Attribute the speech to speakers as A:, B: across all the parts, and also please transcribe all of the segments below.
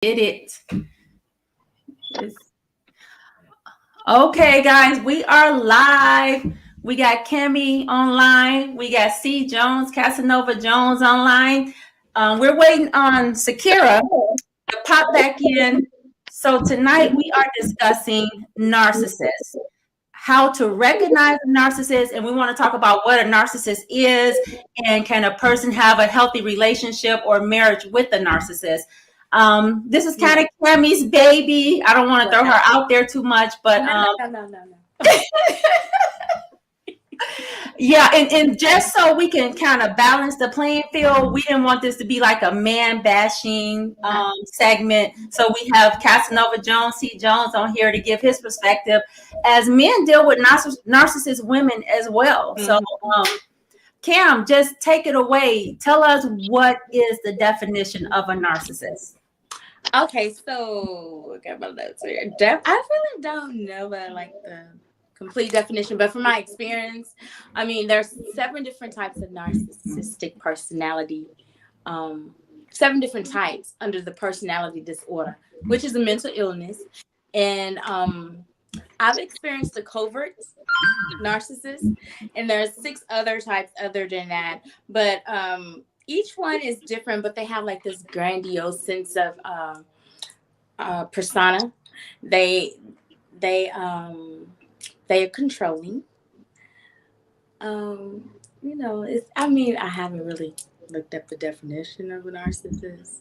A: Did it. Okay, guys, we are live. We got Cami online. We got C. Jones, Cassanova Jones online. We're waiting on Sakari to pop back in. So tonight we are discussing narcissists, how to recognize a narcissist, and we want to talk about what a narcissist is, and can a person have a healthy relationship or marriage with a narcissist. This is kind of Cami's baby. I don't want to throw her out there too much, but
B: no.
A: yeah, and just so we can kind of balance the playing field, we didn't want this to be like a man bashing segment. So we have Cassanova Jones, C. Jones on here to give his perspective, as men deal with narcissist women as well. Mm-hmm. So Cam, just take it away. Tell us, what is the definition of a narcissist?
B: Okay, so I got my notes here. I really don't know like the complete definition, but from my experience, I mean, there's 7 different types of narcissistic personality, 7 different types under the personality disorder, which is a mental illness. And I've experienced a covert narcissist, and there's 6 other types other than that. But each one is different, but they have like this grandiose sense of persona. They are controlling. I haven't really looked up the definition of a narcissist.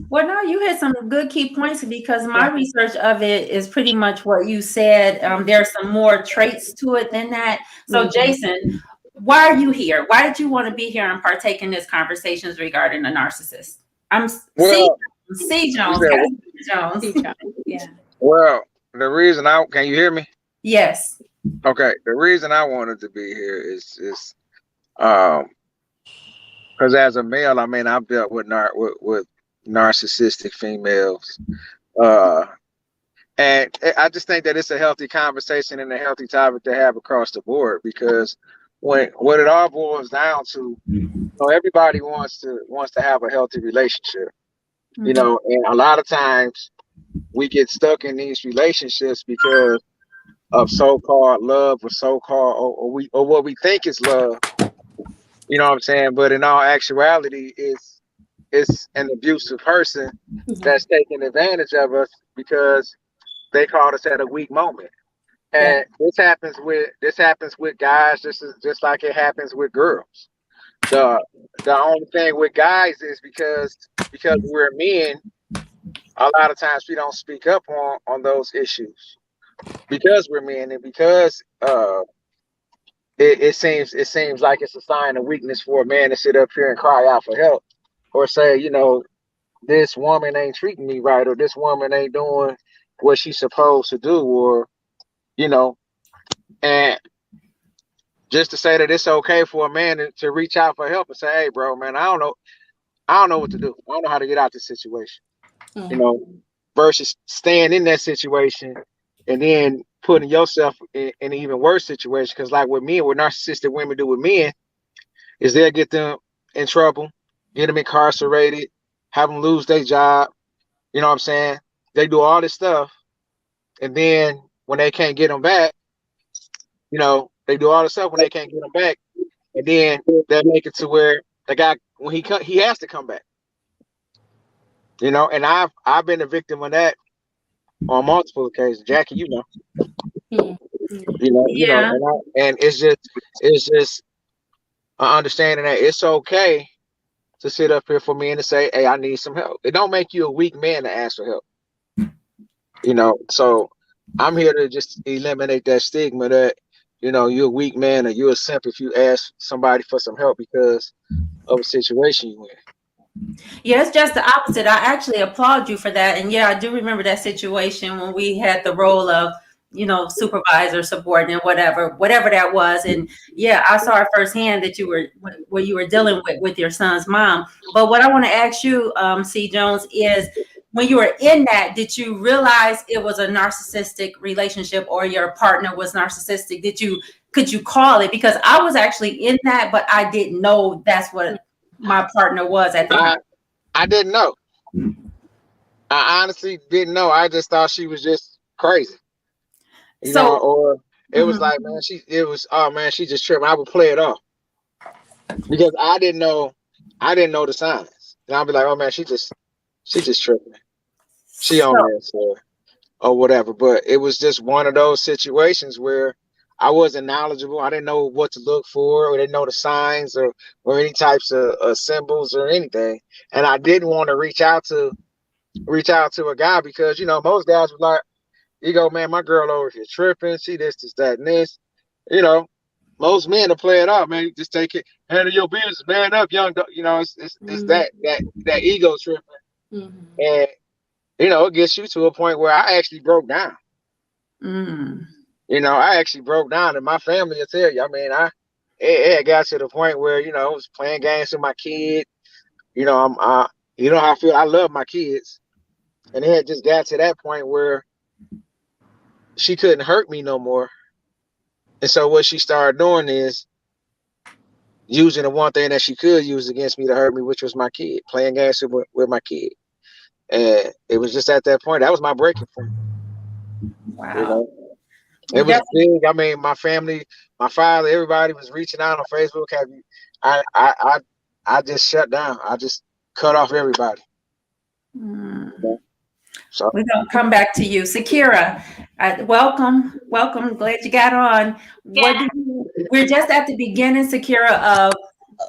A: Well, no, you had some good key points, because my research of it is pretty much what you said. There's some more traits to it than that. So, Jason, why are you here? Why did you want to be here and partake in this conversations regarding a narcissist? I'm C. Jones.
B: Yeah.
C: Well, the reason can you hear me?
A: Yes.
C: Okay. The reason I wanted to be here is because as a male, I mean, I've dealt with narcissistic females, and I just think that it's a healthy conversation and a healthy topic to have across the board, because what it all boils down to, everybody wants to have a healthy relationship, and a lot of times we get stuck in these relationships because of so-called love or so-called or what we think is love. You know what I'm saying? But in all actuality, it's an abusive person that's taking advantage of us because they caught us at a weak moment. And this happens with guys just like it happens with girls. The only thing with guys is because we're men, a lot of times we don't speak up on those issues because we're men, and because it seems like it's a sign of weakness for a man to sit up here and cry out for help, or say, this woman ain't treating me right, or this woman ain't doing what she's supposed to do, or and just to say that it's okay for a man to reach out for help and say, hey bro, man, I don't know what to do. I don't know how to get out of this situation. Versus staying in that situation and then putting yourself in an even worse situation. Because like with men, what narcissistic women do with men is they'll get them in trouble, get them incarcerated, have them lose their job. You know what I'm saying? They do all this stuff. And then when they can't get them back, they do all this stuff when they can't get them back. And then they make it to where the guy, when he has to come back. And I've been a victim of that on multiple occasions. Jackie, and it's just understanding that it's okay to sit up here for me and to say, hey, I need some help. It don't make you a weak man to ask for help. So I'm here to just eliminate that stigma that, you're a weak man or you're a simp if you ask somebody for some help because of a situation you're in.
A: Yeah, it's just the opposite. I actually applaud you for that. And yeah, I do remember that situation when we had the role of, supervisor, subordinate, whatever that was. And yeah, I saw it firsthand that you were dealing with your son's mom. But what I want to ask you, C. Jones, is when you were in that, did you realize it was a narcissistic relationship or your partner was narcissistic? Could you call it? Because I was actually in that, but I didn't know that's what my partner was at the time.
C: I didn't know. I honestly didn't know. I just thought she was just crazy,
A: So,
C: or it was
A: mhm.
C: like, man, oh man, she just tripping. I would play it off because I didn't know the signs, and I'd be like, oh man, she just tripping. She on
A: So,
C: this or whatever. But it was just one of those situations where I wasn't knowledgeable. I didn't know what to look for, or didn't know the signs or any types of symbols or anything. And I didn't want to reach out to a guy because most guys were like, you go, man, my girl over here tripping. She this, that, and this. You know, most men will play it off, man. You just take it, handle your business, man up, young. It's that ego tripping,
B: Mm-hmm.
C: and it gets you to a point where I actually broke down.
A: mm,
C: I actually broke down, and my family will tell you. I mean, it got to the point where I was playing games with my kid. How I feel. I love my kids, and it had just got to that point where she couldn't hurt me no more. And so what she started doing is using the one thing that she could use against me to hurt me, which was my kid, playing games with my kid. And it was just at that point that was my breaking point.
A: wow.
C: It
A: We
C: was
A: definitely.
C: big. I mean, my family, my father, everybody was reaching out on Facebook. I just shut down. I just cut off everybody.
A: Mm.
C: So
A: We're gonna come back to you, Sakira. Welcome. Glad you got on. We're just at the beginning, Sakira, of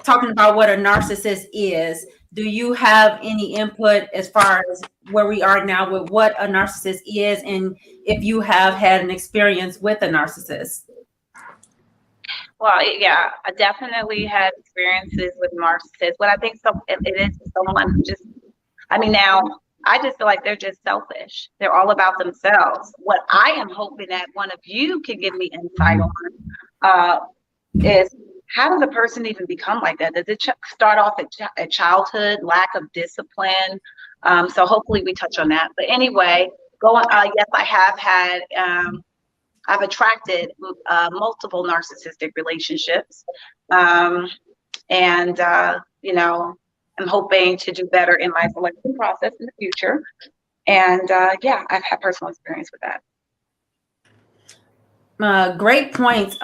A: talking about what a narcissist is. Do you have any input as far as where we are now with what a narcissist is, and if you have had an experience with a narcissist?
D: Well, yeah, I definitely had experiences with narcissists. But I think it is someone who just, I mean, now I just feel like they're just selfish. They're all about themselves. What I am hoping that one of you can give me insight on is how does a person even become like that? Does it start off at childhood, lack of discipline? So hopefully we touch on that. But anyway, yes, I have had. I've attracted multiple narcissistic relationships. And, I'm hoping to do better in my selection process in the future. And yeah, I've had personal experience with that.
A: Great points.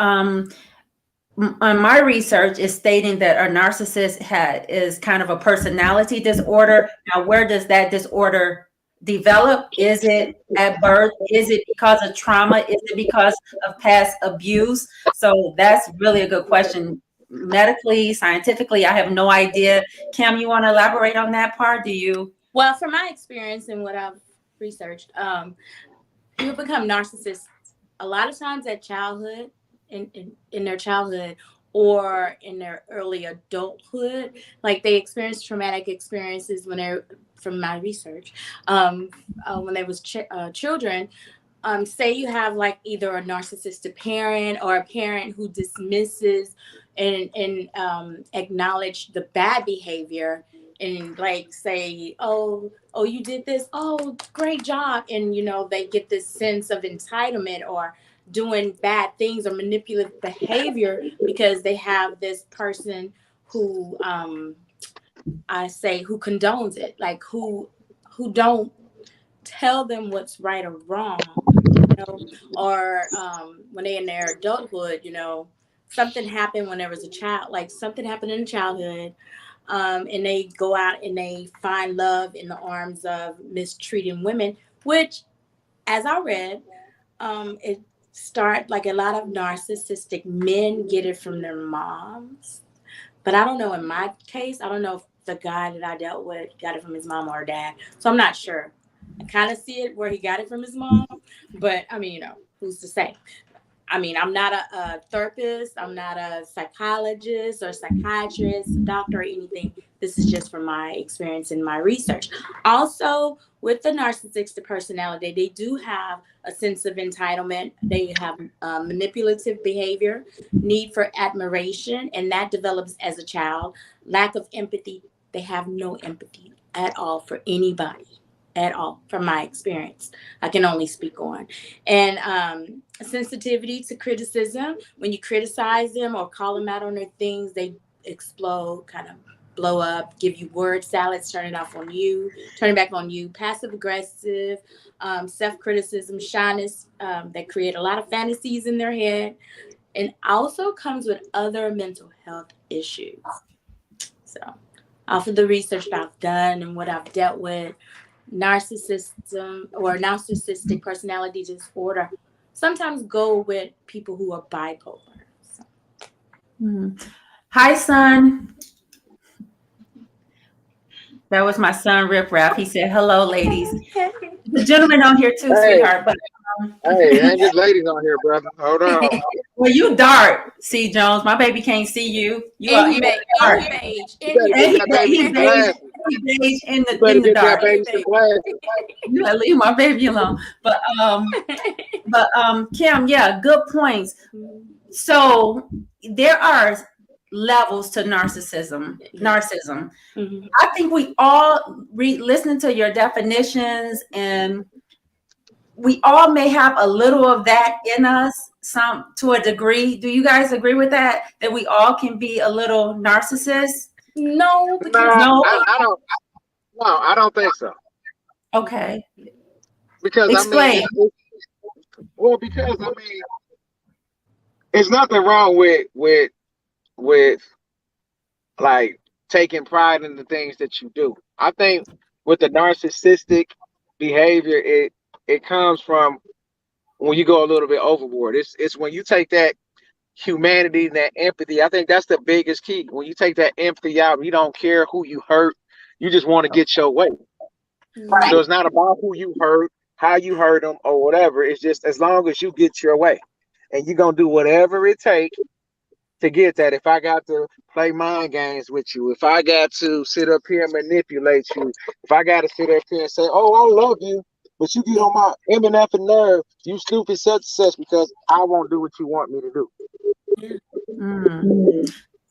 A: My research is stating that a narcissist is kind of a personality disorder. Now, where does that disorder develop? Is it at birth? Is it because of trauma? Is it because of past abuse? So that's really a good question. Medically, scientifically, I have no idea. Cam, you want to elaborate on that part? Do you?
B: Well, from my experience and what I've researched, people become narcissists a lot of times at childhood, in their childhood, or in their early adulthood. Like they experience traumatic experiences from my research, when they was children. Say you have like either a narcissistic parent or a parent who dismisses and acknowledge the bad behavior, and like say, oh, you did this, oh, great job, and they get this sense of entitlement or doing bad things or manipulative behavior because they have this person who who condones it, like who don't tell them what's right or wrong, or when they in their adulthood, something happened when there was a child, like something happened in childhood, and they go out and they find love in the arms of mistreating women, which, as I read, it start like a lot of narcissistic men get it from their moms. But I don't know, in my case, I don't know if the guy that I dealt with got it from his mom or dad. So I'm not sure. I kind of see it where he got it from his mom, but I mean, who's to say? I mean, I'm not a therapist. I'm not a psychologist or psychiatrist, doctor, or anything. This is just from my experience and my research. Also, with the narcissistic personality, they do have a sense of entitlement. They have manipulative behavior, need for admiration, and that develops as a child. Lack of empathy. They have no empathy at all for anybody. At all, from my experience. I can only speak on. And sensitivity to criticism. When you criticize them or call them out on their things, they explode, kind of blow up, give you word salads, turn it off on you, turn it back on you, passive aggressive, self-criticism, shyness, that create a lot of fantasies in their head, and also comes with other mental health issues. So off of the research that I've done and what I've dealt with, narcissism or narcissistic personality disorder sometimes go with people who are bipolar. So.
A: Hi, son. That was my son, Rip Rap. He said, hello, ladies. The gentleman on here too, sweetheart. But
C: hey, ain't just ladies on here, brother. Hold on.
A: well, you dark, C. Jones. My baby can't see you. You are
B: He beige in
A: the dark. You gotta leave my baby alone. But Kim, yeah, good points. So there are levels to narcissism. Mm-hmm. I think we all listening to your definitions, and we all may have a little of that in us, some to a degree. Do you guys agree with that? That we all can be a little narcissist?
B: No,
C: I don't think so.
A: Okay.
C: Because
A: explain.
C: Because there's nothing wrong with like taking pride in the things that you do. I think with the narcissistic behavior, it comes from when you go a little bit overboard. It's when you take that humanity and that empathy. I think that's the biggest key. When you take that empathy out, you don't care who you hurt. You just want to get your way. Right. So it's not about who you hurt, how you hurt them, or whatever. It's just as long as you get your way, and you're gonna do whatever it takes to get that. If I got to play mind games with you, if I got to sit up here and manipulate you, if I got to sit up here and say, "Oh, I love you," but you get on my MNF and nerve, you stupid such and such, because I won't do what you want me to do.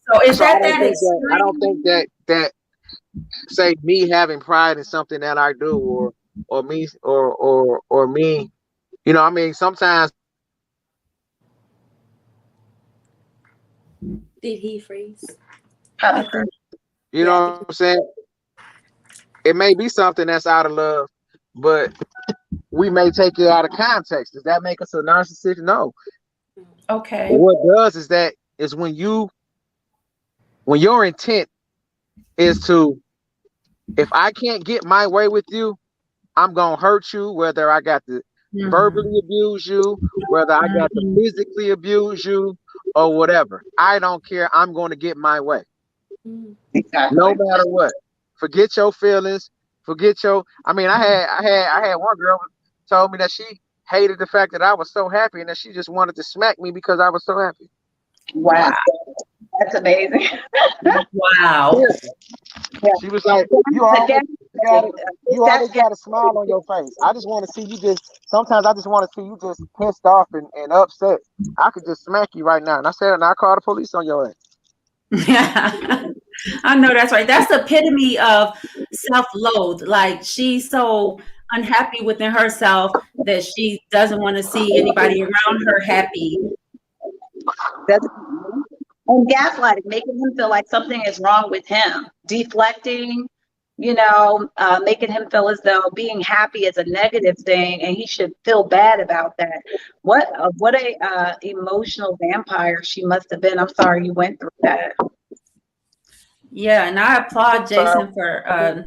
A: So is
C: I don't think that say me having pride in something that I do, or me, you know, I mean, sometimes.
B: Did he freeze?
C: You know what I'm saying? It may be something that's out of love, but we may take it out of context. Does that make us a narcissist? No.
A: Okay.
C: But what does is when your intent is to, if I can't get my way with you, I'm gonna hurt you, whether I got to verbally abuse you, whether I got to physically abuse you, or whatever. I don't care. I'm going to get my way. Exactly. No matter what. Forget your feelings. Forget your. I mean, I had one girl told me that she hated the fact that I was so happy, and that she just wanted to smack me because I was so happy.
D: Wow. That's amazing.
A: Wow.
C: Yeah. She was like, you always got a smile on your face. I just want to see you sometimes I just want to see you just pissed off and upset. I could just smack you right now. And I said, and I call the police on your ass.
A: Yeah, I know that's right. That's the epitome of self-loathe. Like, she's so unhappy within herself that she doesn't want to see anybody around her happy.
D: And gaslighting, making him feel like something is wrong with him, deflecting, you know, making him feel as though being happy is a negative thing and he should feel bad about that. What a emotional vampire she must have been. I'm sorry you went through that.
A: Yeah, and I applaud Jason for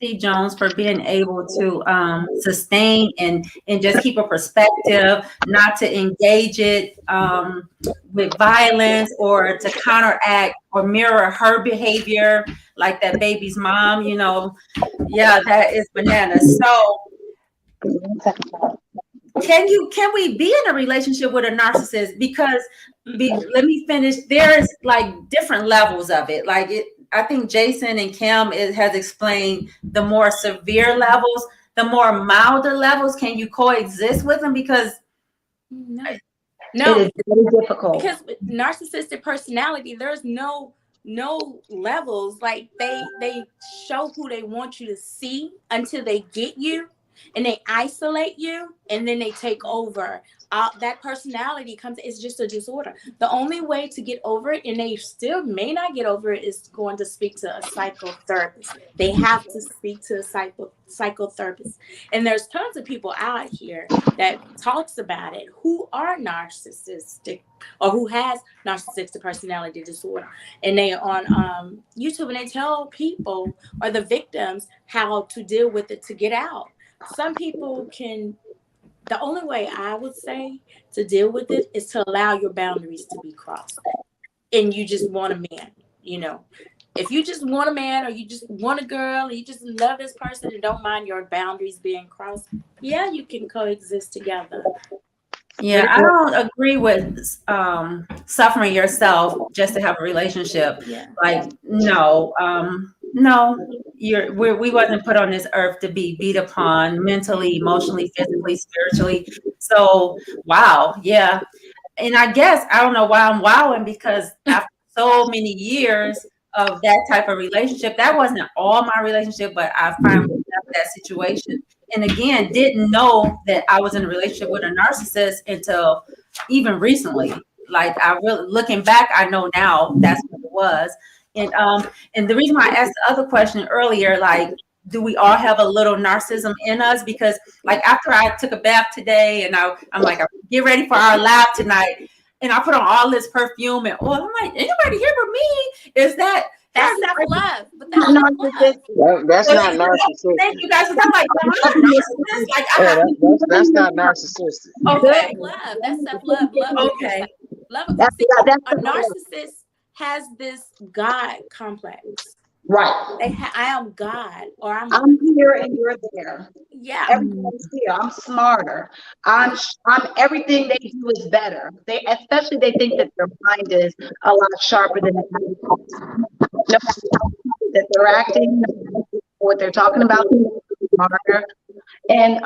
A: C. Jones for being able to sustain and just keep a perspective, not to engage it with violence or to counteract or mirror her behavior like that baby's mom, you know. Yeah, that is bananas. So can we be in a relationship with a narcissist? Because let me finish. There's like different levels of it. Like I think Jason and Kim has explained the more severe levels, the more milder levels. Can you coexist with them? Because
B: no,
D: it is very difficult.
B: Because with narcissistic personality, there's no levels. Like they show who they want you to see until they get you, and they isolate you, and then they take over. That personality comes, it's just a disorder. The only way to get over it, and they still may not get over it, is going to speak to a psychotherapist. They have to speak to a psychotherapist. And there's tons of people out here that talks about it who are narcissistic or who has narcissistic personality disorder. And they on YouTube, and they tell people or the victims how to deal with it to get out. Some people can. The only way I would say to deal with it is to allow your boundaries to be crossed. And you just want a man, you know. If you just want a man, or you just want a girl, or you just love this person and don't mind your boundaries being crossed, yeah, you can coexist together.
A: Yeah, I don't agree with suffering yourself just to have a relationship.
B: Yeah.
A: Like, no, we wasn't put on this earth to be beat upon mentally, emotionally, physically, spiritually. So, wow, yeah. And I guess I don't know why I'm wowing, because after so many years of that type of relationship, that wasn't all my relationship, but I finally left that situation. And again, didn't know that I was in a relationship with a narcissist until even recently. Like, I really, looking back, I know now that's what it was. And the reason why I asked the other question earlier, like, do we all have a little narcissism in us? Because like, after I took a bath today, and I'm like, get ready for our live tonight, and I put on all this perfume and oil. I'm like, anybody here but me? Is that's
B: self-love, but that's not love.
C: That's not narcissistic.
A: Thank you guys. I'm like, I'm narcissist. Like,
C: that's not narcissistic.
A: Okay.
B: Love. That's self-love. Love.
A: Okay.
B: Love.
E: That's
B: A narcissist has this God complex.
E: right.
B: I am God, or I'm
E: here and you're there.
B: yeah.
E: Everyone's here. I'm smarter. I'm everything they do is better. They think that their mind is a lot sharper than that they're acting, what they're talking about, smarter. And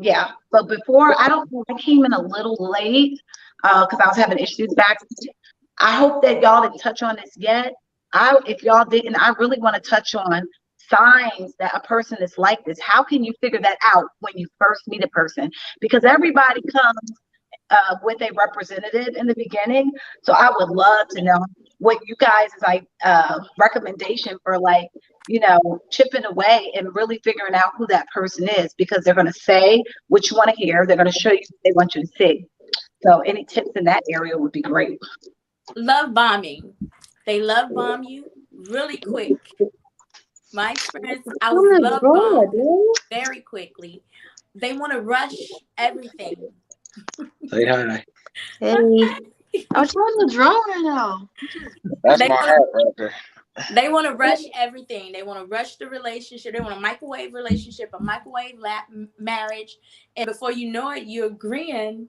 E: yeah, but before, I came in a little late because I was having issues back. I hope that y'all didn't touch on this yet. If y'all didn't, I really want to touch on signs that a person is like this. How can you figure that out when you first meet a person? Because everybody comes with a representative in the beginning. So I would love to know what you guys like recommendation for, like, you know, chipping away and really figuring out who that person is, because they're going to say what you want to hear. They're going to show you what they want you to see. So any tips in that area would be great.
B: Love bombing. They love bomb you really quick. My experience, I was love bombed very quickly. They want to rush everything.
C: Say hi.
F: Hey, I was trying to draw right now.
C: That's my heart right there.
B: They want to rush everything. They want to rush the relationship. They want a microwave relationship, a microwave marriage. And before you know it, you're agreeing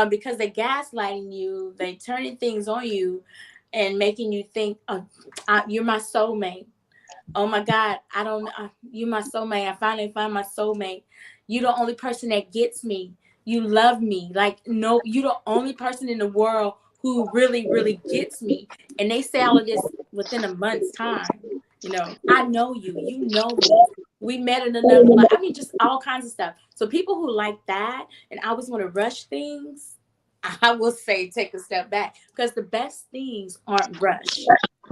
B: because they're gaslighting you. They're turning things on you and making you think, oh, you're my soulmate. Oh my God, you're my soulmate. I finally found my soulmate. You're the only person that gets me. You love me. Like, no, you're the only person in the world who really, really gets me. And they say all of this within a month's time. You know, I know you. You know me. We met in another life. I mean, just all kinds of stuff. So people who like that and always want to rush things, I will say take a step back, because the best things aren't rushed.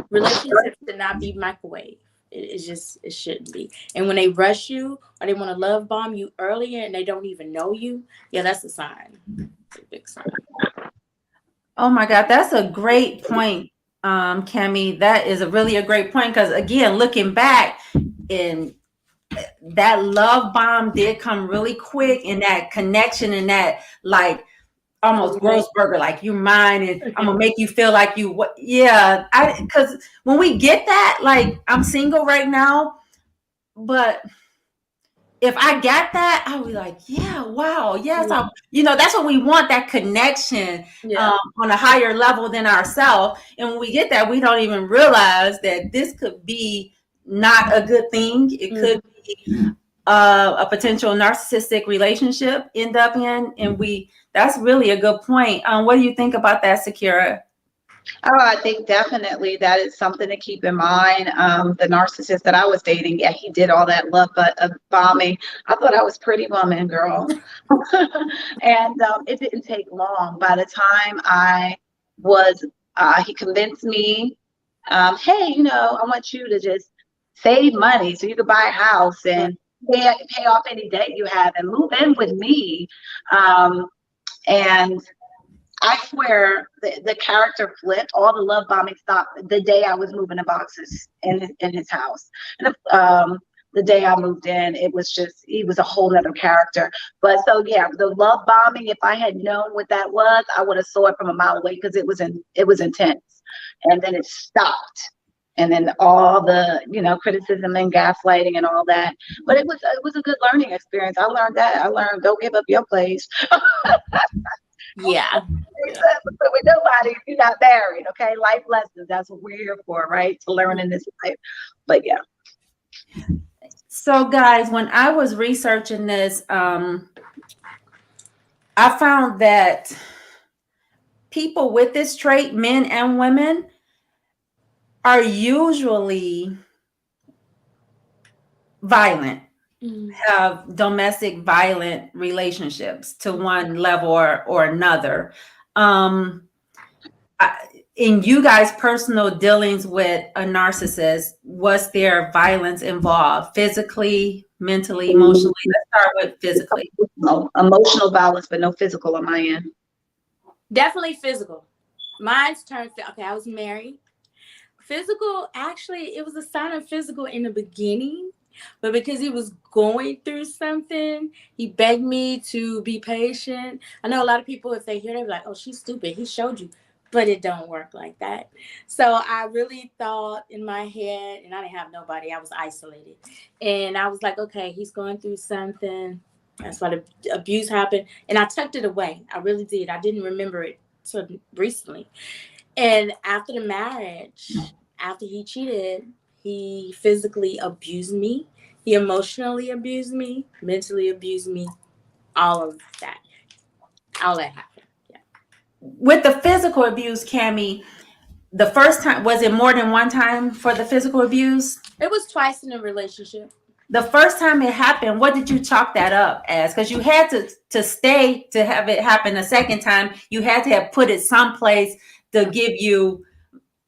B: Relationships should not be microwave. It shouldn't be. And when they rush you or they want to love bomb you earlier and they don't even know you, yeah, that's a sign. It's a big sign.
A: Oh my God, that's a great point, Cami. That is really a great point, because again, looking back, and that love bomb did come really quick, and that connection and that, like, almost Grossberger, like, you're mine, and I'm gonna make you feel like you. Yeah, because when we get that, like, I'm single right now, but if I got that, I would be like, yeah, wow, yes, that's what we want, that connection on a higher level than ourselves. And when we get that, we don't even realize that this could be not a good thing. It could be a potential narcissistic relationship end up in, and that's really a good point. What do you think about that, Sakara?
E: Oh, I think definitely that is something to keep in mind. The narcissist that I was dating, yeah, he did all that love bombing. I thought I was Pretty Woman, girl. And it didn't take long. By the time I was, he convinced me, hey, you know, I want you to just save money so you could buy a house and pay off any debt you have and move in with me. And I swear the character flipped. All the love bombing stopped the day I was moving the boxes in his house. And the day I moved in, it was just, he was a whole nother character. But so yeah, the love bombing, if I had known what that was, I would have saw it from a mile away because it was intense. And then it stopped. And then all the, you know, criticism and gaslighting and all that. But it was a good learning experience. I learned that. I learned, don't give up your place.
B: Yeah.
E: With nobody if you're not married. Okay, life lessons, that's what we're here for, right? To learn in this life. But yeah.
A: So guys, when I was researching this, I found that people with this trait, men and women, are usually violent, have domestic violent relationships to one level or another. In you guys' personal dealings with a narcissist, was there violence involved? Physically, mentally, emotionally? Let's start with physically.
E: Emotional violence, but no physical on my end.
B: Definitely physical. Mine's turned, okay, I was married. Physical, actually, it was a sign of physical in the beginning, but because he was going through something, he begged me to be patient. I know a lot of people, if they hear, they're like, oh, she's stupid. He showed you. But it don't work like that. So I really thought in my head, and I didn't have nobody. I was isolated. And I was like, okay, he's going through something. That's why the abuse happened. And I tucked it away. I really did. I didn't remember it till recently. And after the marriage, after he cheated, he physically abused me. He emotionally abused me, mentally abused me, all of that. All that happened.
A: With the physical abuse, Cami, the first time, was it more than one time for the physical abuse?
B: It was twice in a relationship.
A: The first time it happened, what did you chalk that up as? Because you had to stay to have it happen a second time. You had to have put it someplace to give you,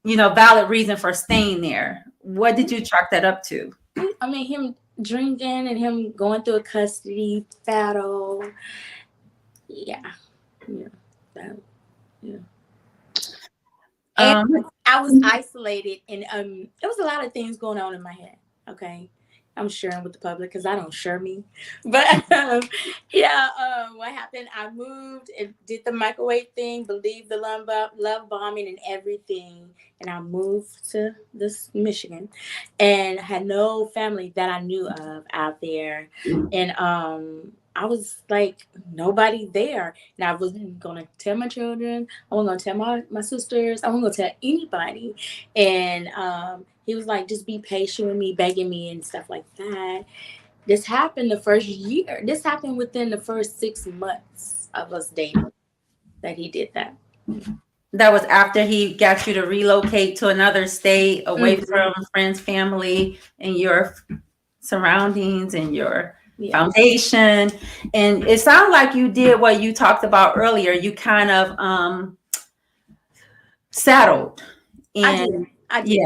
A: you know, valid reason for staying there. What did you chalk that up to?
B: I mean, him drinking and him going through a custody battle. Yeah. And I was isolated, and there was a lot of things going on in my head. Okay, I'm sharing with the public because I don't share me. But what happened? I moved and did the microwave thing, believed the love bombing and everything, and I moved to this Michigan, and had no family that I knew of out there, and I was like, nobody there. And I wasn't going to tell my children. I wasn't going to tell my sisters. I wasn't going to tell anybody. And he was like, just be patient with me, begging me and stuff like that. This happened the first year. This happened within the first 6 months of us dating that he did that.
A: That was after he got you to relocate to another state, away from friends, family, and your surroundings and your foundation. And it sounds like you did what you talked about earlier. You kind of settled. And
B: I did.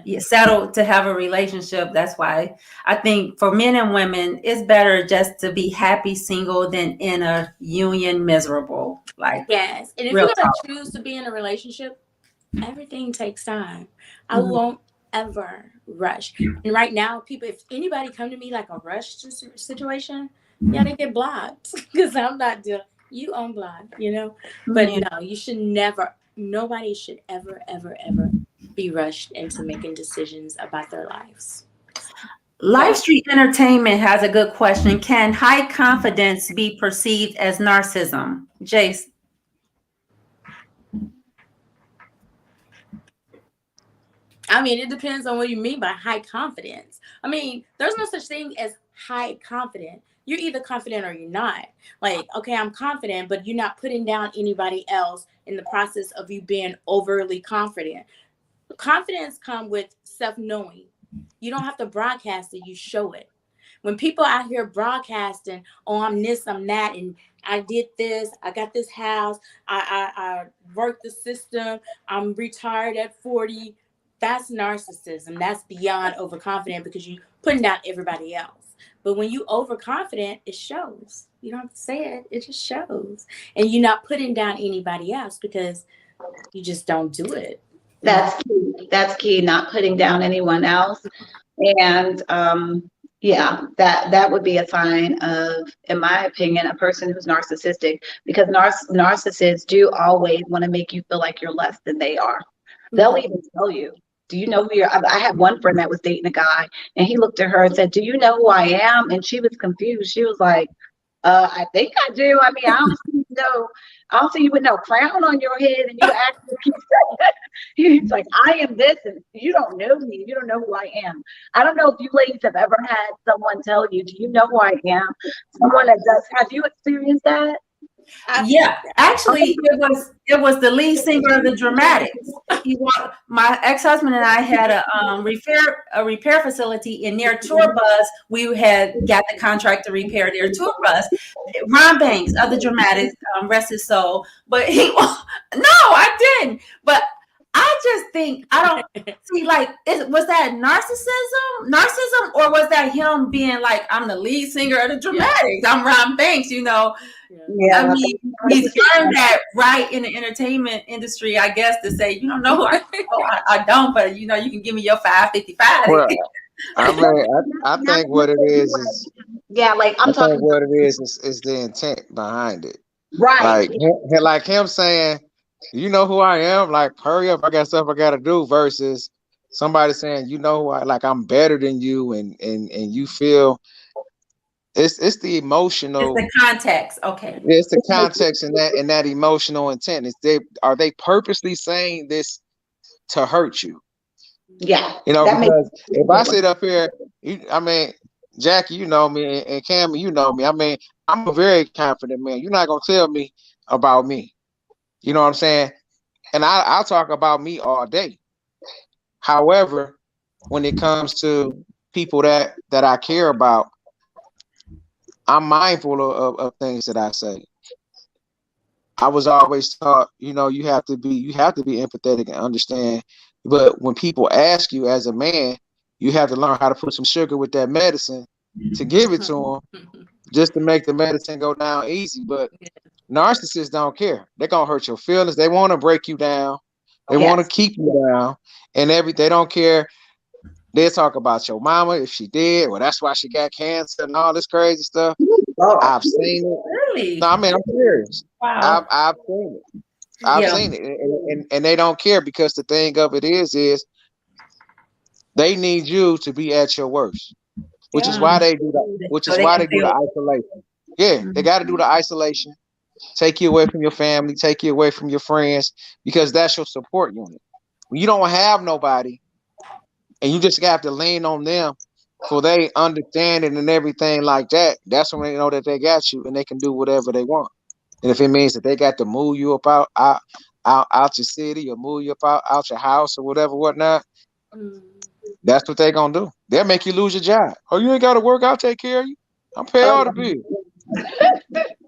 A: Yeah, settled to have a relationship. That's why I think for men and women, it's better just to be happy single than in a union miserable. Like,
B: yes. And if you're going to choose to be in a relationship, everything takes time. I won't ever rush. And right now, people, if anybody come to me like a rush situation, they get blocked because I'm not doing, you unblock, you know. But no, you should never, nobody should ever be rushed into making decisions about their lives.
A: Live Street Entertainment has a good question. Can high confidence be perceived as narcissism? Jace.
B: I mean, it depends on what you mean by high confidence. I mean, there's no such thing as high confidence. you're either confident or you're not. Like, okay, I'm confident, but you're not putting down anybody else in the process of you being overly confident. Confidence comes with self-knowing. You don't have to broadcast it, you show it. When people out here broadcasting, oh, I'm this, I'm that, and I did this, I got this house, I worked the system, I'm retired at 40, that's narcissism. That's beyond overconfident because you're putting down everybody else. But when you overconfident, it shows. You don't have to say it, it just shows. And you're not putting down anybody else because you just don't do it.
E: That's key. That's key, not putting down anyone else. And yeah, that would be a sign of, in my opinion, a person who's narcissistic, because narcissists do always want to make you feel like you're less than they are. They'll even tell you, do you know who you're? I had one friend that was dating a guy, and he looked at her and said, do you know who I am? And she was confused. She was like, I think I do. I mean, I don't see you with no crown on your head, and you act like he's like, I am this, and you don't know me. You don't know who I am. I don't know if you ladies have ever had someone tell you, do you know who I am? Someone that does. Have you experienced that?
A: Yeah, actually, it was the lead singer of the Dramatics. My ex-husband and I had a repair facility in their tour bus. We had got the contract to repair their tour bus. Ron Banks of the Dramatics, rest his soul. But I didn't. But I just think I don't see, like, was that narcissism, or was that him being like, I'm the lead singer of the Dramatics, I'm Ron Banks, you know? Yeah. I mean, he's earned that right in the entertainment industry, I guess, to say, you don't know who I don't, but you know, you can give me your 555.
C: Well, I mean, I think what it is
E: yeah, like
C: I think what it is the intent behind it.
E: Right.
C: Like him saying, you know who I am, like, hurry up, I got stuff I gotta do, versus somebody saying, you know who I'm better than you, and you feel it's the emotional,
A: it's the context. Okay.
C: It's the context and that emotional intent. Are they purposely saying this to hurt you?
E: Yeah.
C: You know, because if I sit up here, I mean, Jackie, you know me, and Cami, you know me. I mean, I'm a very confident man. You're not gonna tell me about me. You know what I'm saying? And I'll talk about me all day. However, when it comes to people that I care about, I'm mindful of things that I say. I was always taught, you know, you have to be empathetic and understand. But when people ask you as a man, you have to learn how to put some sugar with that medicine to give it to them, just to make the medicine go down easy. But narcissists don't care. They're gonna hurt your feelings. They want to break you down. They want to keep you down, and they don't care. They talk about your mama if she did, well, that's why she got cancer and all this crazy stuff. I've seen it.
A: Really?
C: No, I mean, I'm serious.
A: Wow.
C: I've seen it. I've seen it, and they don't care, because the thing of it is they need you to be at your worst, which is why they do that. Which is why they do the isolation. Yeah, they got to do the isolation. Take you away from your family, take you away from your friends, because that's your support unit. When you don't have nobody, and you just have to lean on them for they understanding and everything like that, that's when they know that they got you and they can do whatever they want. And if it means that they got to move you up out your city, or move you up out your house or whatnot, that's what they're gonna do. They'll make you lose your job. Oh, you ain't got to work, I'll take care of you. I'll pay all the bills.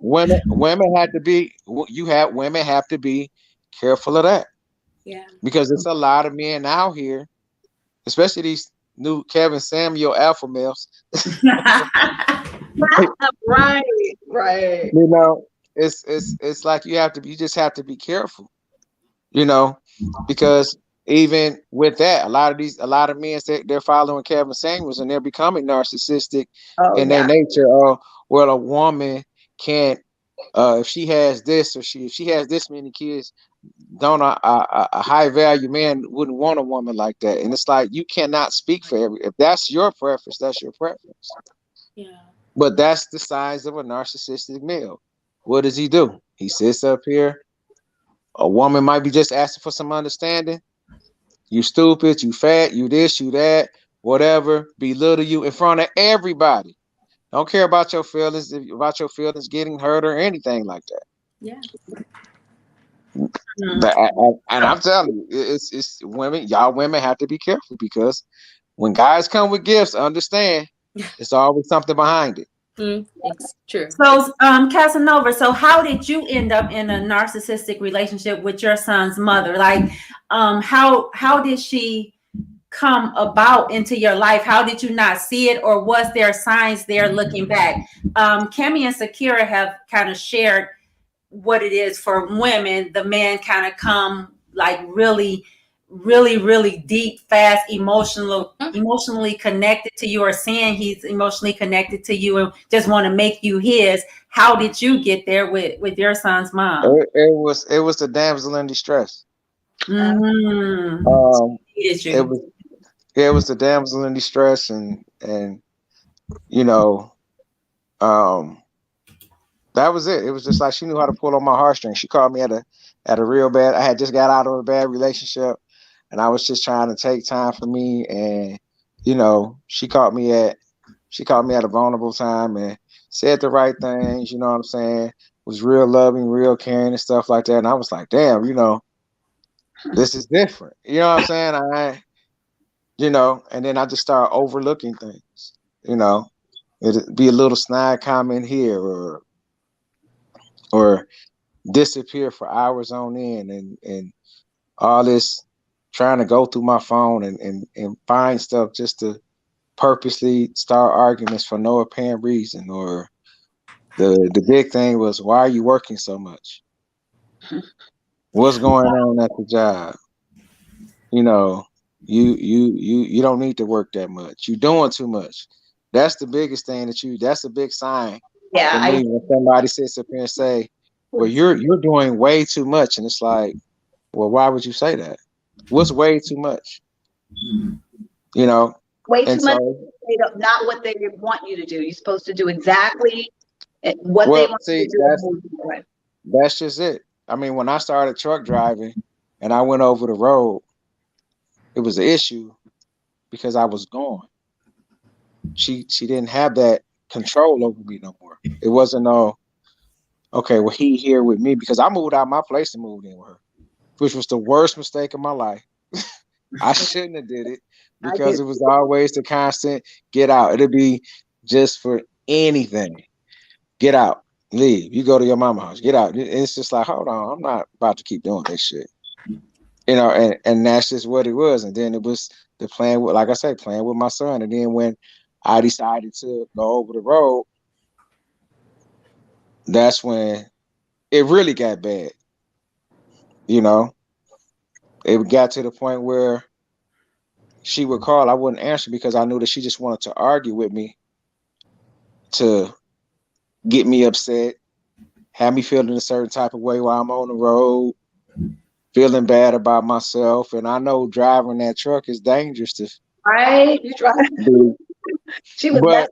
C: Women have to be careful of that. Yeah. Because it's a lot of men out here, especially these new Kevin Samuel alpha males.
E: Right.
C: You know, it's like you just have to be careful, you know, because even with that, a lot of men say they're following Kevin Samuels, and they're becoming narcissistic in their nature. Well, a woman can't, if she has this, or if she has this many kids, don't a high value man wouldn't want a woman like that. And it's like, you cannot speak for if that's your preference, that's your preference. Yeah. But that's the signs of a narcissistic male. What does he do? He sits up here. A woman might be just asking for some understanding. You stupid, you fat, you this, you that, whatever, belittle you in front of everybody. Don't care about your feelings, getting hurt or anything like that.
B: Yeah.
C: And I'm telling you, it's women. Y'all women have to be careful, because when guys come with gifts, understand it's always something behind it.
B: It's true.
A: So, Casanova, so how did you end up in a narcissistic relationship with your son's mother? Like, how did she come about into your life? How did you not see it, or was there signs there looking back? Cami and Sakari have kind of shared what it is for women. The man kind of come like really deep, fast, emotionally connected to you, or saying he's emotionally connected to you and just want to make you his. How did you get there with your son's mom?
C: It was the damsel in distress.
A: Mm-hmm.
C: It was the damsel in distress, and you know, that was it. It was just like she knew how to pull on my heartstrings. She called me at a real bad. I had just got out of a bad relationship, and I was just trying to take time for me. And you know, she caught me at a vulnerable time and said the right things. You know what I'm saying? Was real loving, real caring, and stuff like that. And I was like, damn, you know, this is different. You know what I'm saying? And then I just started overlooking things. You know, it'd be a little snide comment here, or disappear for hours on end, and all this trying to go through my phone and find stuff just to purposely start arguments for no apparent reason. Or the big thing was, why are you working so much? What's going on at the job? You know, you don't need to work that much. You're doing too much. That's the biggest thing that's a big sign for me when somebody sits up here and say, well, you're doing way too much. And it's like, well, why would you say that? What's way too much? You know,
E: way too much. Not what they want you to do. You're supposed to do exactly what they want you to do.
C: That's just it. I mean, when I started truck driving and I went over the road, it was an issue because I was gone. She didn't have that control over me no more. It wasn't okay, well, he here with me, because I moved out my place and moved in with her, which was the worst mistake of my life. I shouldn't have did it, because it was always the constant get out. It'd be just for anything. Get out, leave. You go to your mama's house, get out. It's just like, hold on, I'm not about to keep doing this shit. You know, and that's just what it was. And then it was the plan with, like I said, playing with my son. And then when I decided to go over the road, that's when it really got bad. You know, it got to the point where she would call, I wouldn't answer, because I knew that she just wanted to argue with me, to get me upset, have me feeling a certain type of way while I'm on the road, feeling bad about myself. And I know driving that truck is dangerous to.
E: Right, you drive.
C: But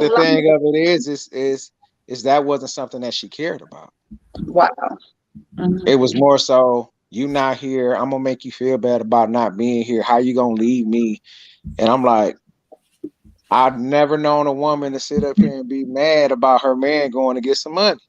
C: the thing of it is that wasn't something that she cared about.
E: Wow.
C: It was more so, you not here, I'm gonna make you feel bad about not being here. How you gonna leave me? And I'm like, I've never known a woman to sit up here and be mad about her man going to get some money.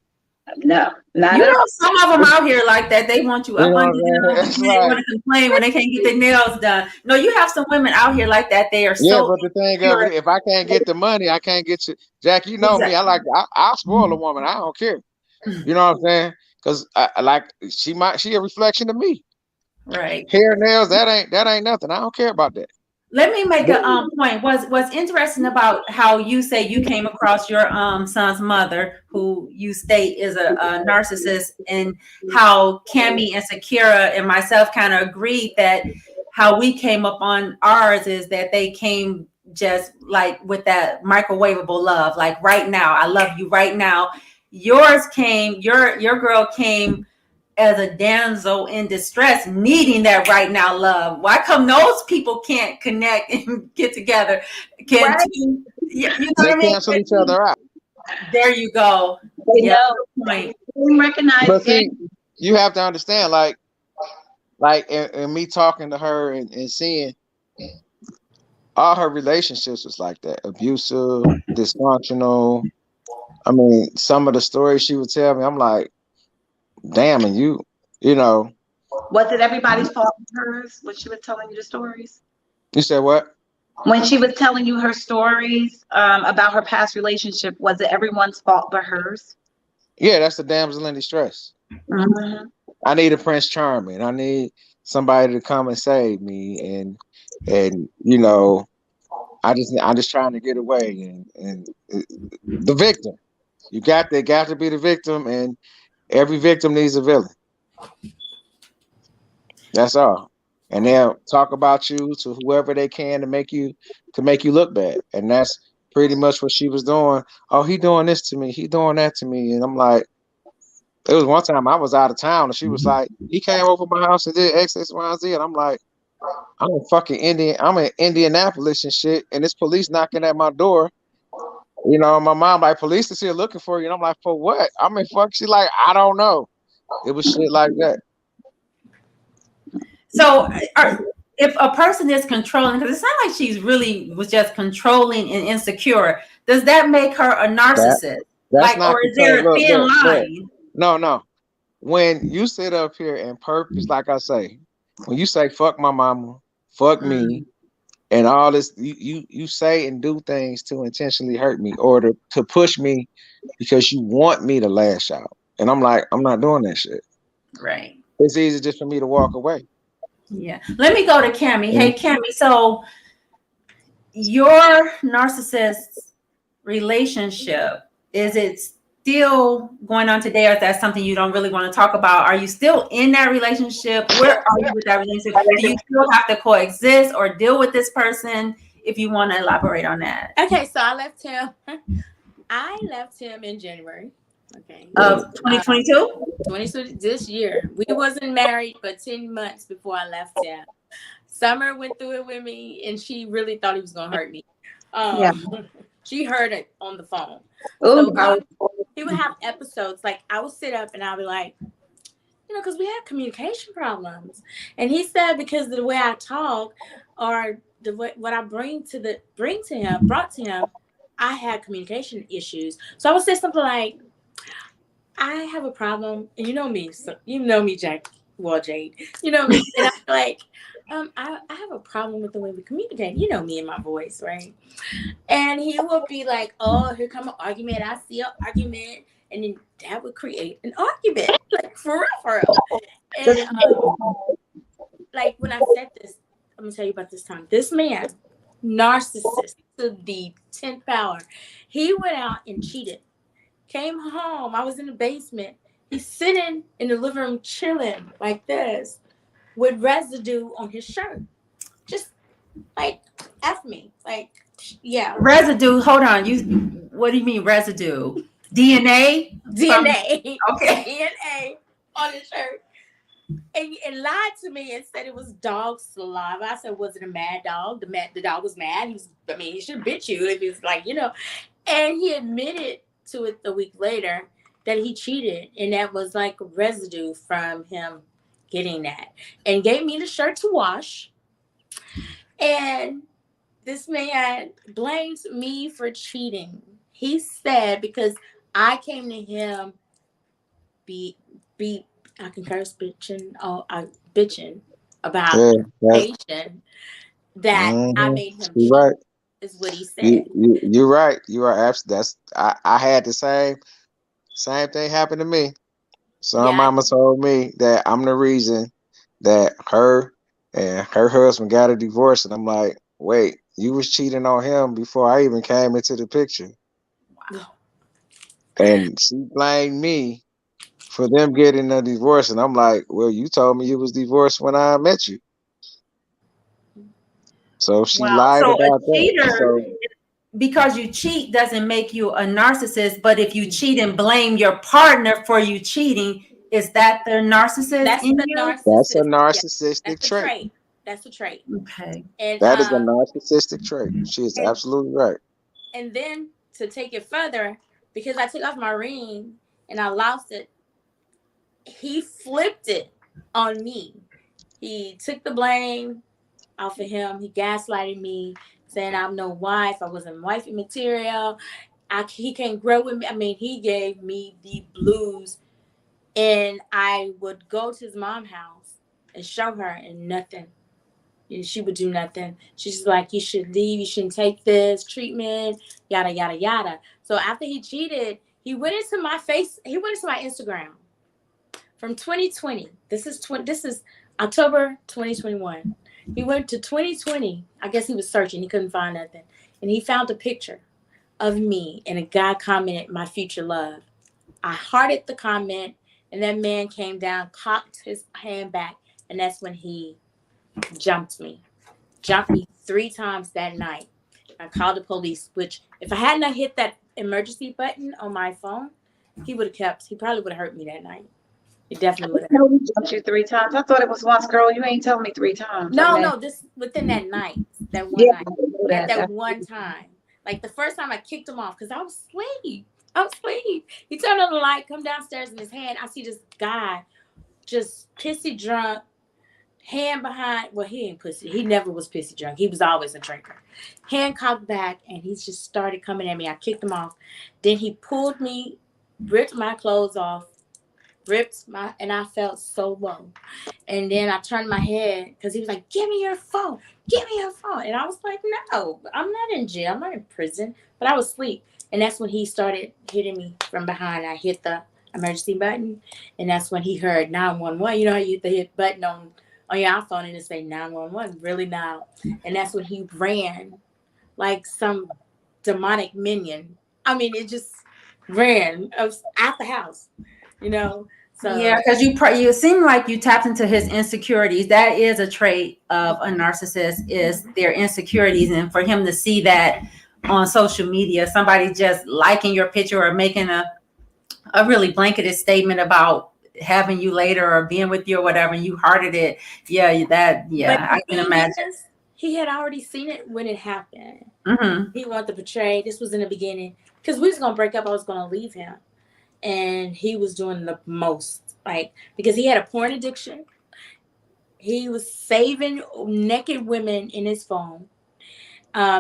E: No, not
A: you know, some of them out here like that. They want you up under them. They want to complain when they can't get their nails done. No, you have some women out here like that. They are so.
C: Yeah, but the thing of it, if I can't get the money, I can't get you. Jack, you know me. I'll spoil a woman. I don't care. You know what I'm saying? Because she a reflection of me.
A: Right.
C: Hair, nails, that ain't nothing. I don't care about that.
A: Let me make a point. What's interesting about how you say you came across your son's mother, who you state is a narcissist, and how Cami and Sakari and myself kind of agreed that how we came up on ours is that they came just like with that microwavable love, like right now, I love you right now. Yours came, your girl came as a damsel in distress, needing that right now love. Why come those people can't connect and get together? You know what I mean?
C: Cancel each other out.
A: There you go.
E: Point. Recognize.
C: But see, you have to understand, like and me talking to her and seeing, all her relationships was like that, abusive, dysfunctional. I mean, some of the stories she would tell me, I'm like, damn, and you know.
E: Was it everybody's fault but hers when she was telling you the stories?
C: You said what?
E: When she was telling you her stories about her past relationship, was it everyone's fault but hers?
C: Yeah, that's the damsel in distress.
E: Mm-hmm.
C: I need a Prince Charming. I need somebody to come and save me, and you know, I'm just trying to get away, and the victim. They got to be the victim, and every victim needs a villain. That's all. And they'll talk about you to whoever they can to make you look bad. And that's pretty much what she was doing. Oh, he doing this to me, he doing that to me. And I'm like, it was one time I was out of town and she was like, he came over my house and did X, Y, and Z. And I'm like, I'm in Indianapolis and shit, and this police knocking at my door. You know, my mom like, police is here looking for you. And I'm like, for what? I mean, fuck. She like, I don't know. It was shit like that.
A: So if a person is controlling, because it's not like she's really was just controlling and insecure, does that make her a narcissist?
C: That's not
A: or is there a thin line?
C: No. When you sit up here and purpose, like I say, when you say fuck my mama, fuck me, and all this, you say and do things to intentionally hurt me or to push me because you want me to lash out. And I'm like, I'm not doing that shit.
A: Right.
C: It's easy just for me to walk away.
A: Yeah. Let me go to Cami. Hey, Cami. So your narcissist relationship, is it still going on today, or is that something you don't really want to talk about? Are you still in that relationship? Where are you with that relationship? Do you still have to coexist or deal with this person? If you want to elaborate on that.
B: Okay, so I left him in January. Okay.
A: Of 2022?
B: This year. We wasn't married but 10 months before I left him. Summer went through it with me and she really thought he was gonna hurt me. She heard it on the phone. So he would have episodes like I would sit up and I'll be like, because we had communication problems. And he said because of the way I talk or what I brought to him, I had communication issues. So I would say something like, I have a problem, and you know me, Jack. Well, Jade, you know me, and I'm like, I have a problem with the way we communicate. You know me and my voice, right? And he would be like, oh, here come an argument. I see an argument, and then that would create an argument, like for real. And like when I said this, I'm gonna tell you about this time. This man, narcissist to the 10th power, he went out and cheated. Came home. I was in the basement. He's sitting in the living room chilling like this with residue on his shirt. Just like F me. Like, yeah.
A: Residue. Hold on. What do you mean residue? DNA?
B: DNA.
A: Okay.
B: DNA on his shirt. And lied to me and said it was dog saliva. I said, was it a mad dog? The dog was mad. He should bit you if he was like, And he admitted to it a week later that he cheated, and that was like residue from him getting that, and gave me the shirt to wash. And this man blames me for cheating. He said because I came to him I can curse bitching about patient that I made him cheat.
C: Right.
B: Is what he said.
C: You're right. You are absolutely. I had the same thing happen to me. So mama told me that I'm the reason that her and her husband got a divorce, and I'm like, wait, you was cheating on him before I even came into the picture.
B: Wow.
C: And she blamed me for them getting a divorce, and I'm like, well, you told me you was divorced when I met you. So she lied about that.
A: Because you cheat doesn't make you a narcissist, but if you cheat and blame your partner for you cheating, is that the narcissist?
B: That's
C: That's a narcissistic trait.
B: That's a trait.
A: Okay.
C: And that is a narcissistic trait. She is absolutely right.
B: And then to take it further, because I took off my ring and I lost it, he flipped it on me. He took the blame off of him. He gaslighted me, saying I'm no wife. I wasn't wifey material. He can't grow with me. I mean, he gave me the blues. And I would go to his mom's house and show her, and nothing. And she would do nothing. She's just like, you should leave. You shouldn't take this treatment, yada, yada, yada. So after he cheated, he went into my face. He went into my Instagram from 2020. This is October 2021. He went to 2020. I guess he was searching. He couldn't find nothing. And he found a picture of me, and a guy commented, "My future love." I hearted the comment, and that man came down, cocked his hand back, and that's when he jumped me 3 times that night. I called the police, which if I had not hit that emergency button on my phone, he probably would have hurt me that night. It definitely would have.
E: He jumped you 3 times. I thought it was once, girl. You ain't telling me 3 times.
B: No, this within that night, that one night, that one
E: That's
B: time. Like the first time I kicked him off because I was asleep. He turned on the light, come downstairs in his hand. I see this guy just pissy drunk, hand behind. Well, he ain't pussy. He never was pissy drunk. He was always a drinker. Hand cocked back, and he just started coming at me. I kicked him off. Then he pulled me, ripped my clothes off, and I felt so low. And then I turned my head because he was like, "Give me your phone. Give me your phone." And I was like, "No, I'm not in jail. I'm not in prison." But I was asleep. And that's when he started hitting me from behind. I hit the emergency button. And that's when he heard 911. You know how you hit the hit button on your iPhone and it say 911 really loud. And that's when he ran like some demonic minion. I mean, it just ran out the house, you know. So
A: yeah, because you seem like you tapped into his insecurities. That is a trait of a narcissist, is their insecurities. And for him to see that on social media, somebody just liking your picture or making a really blanketed statement about having you later or being with you or whatever, and you hearted it. I can imagine.
B: He had already seen it when it happened.
A: Mm-hmm.
B: He wanted to portray, this was in the beginning, because we was going to break up. I was going to leave him. And he was doing the most, because he had a porn addiction. He was saving naked women in his phone.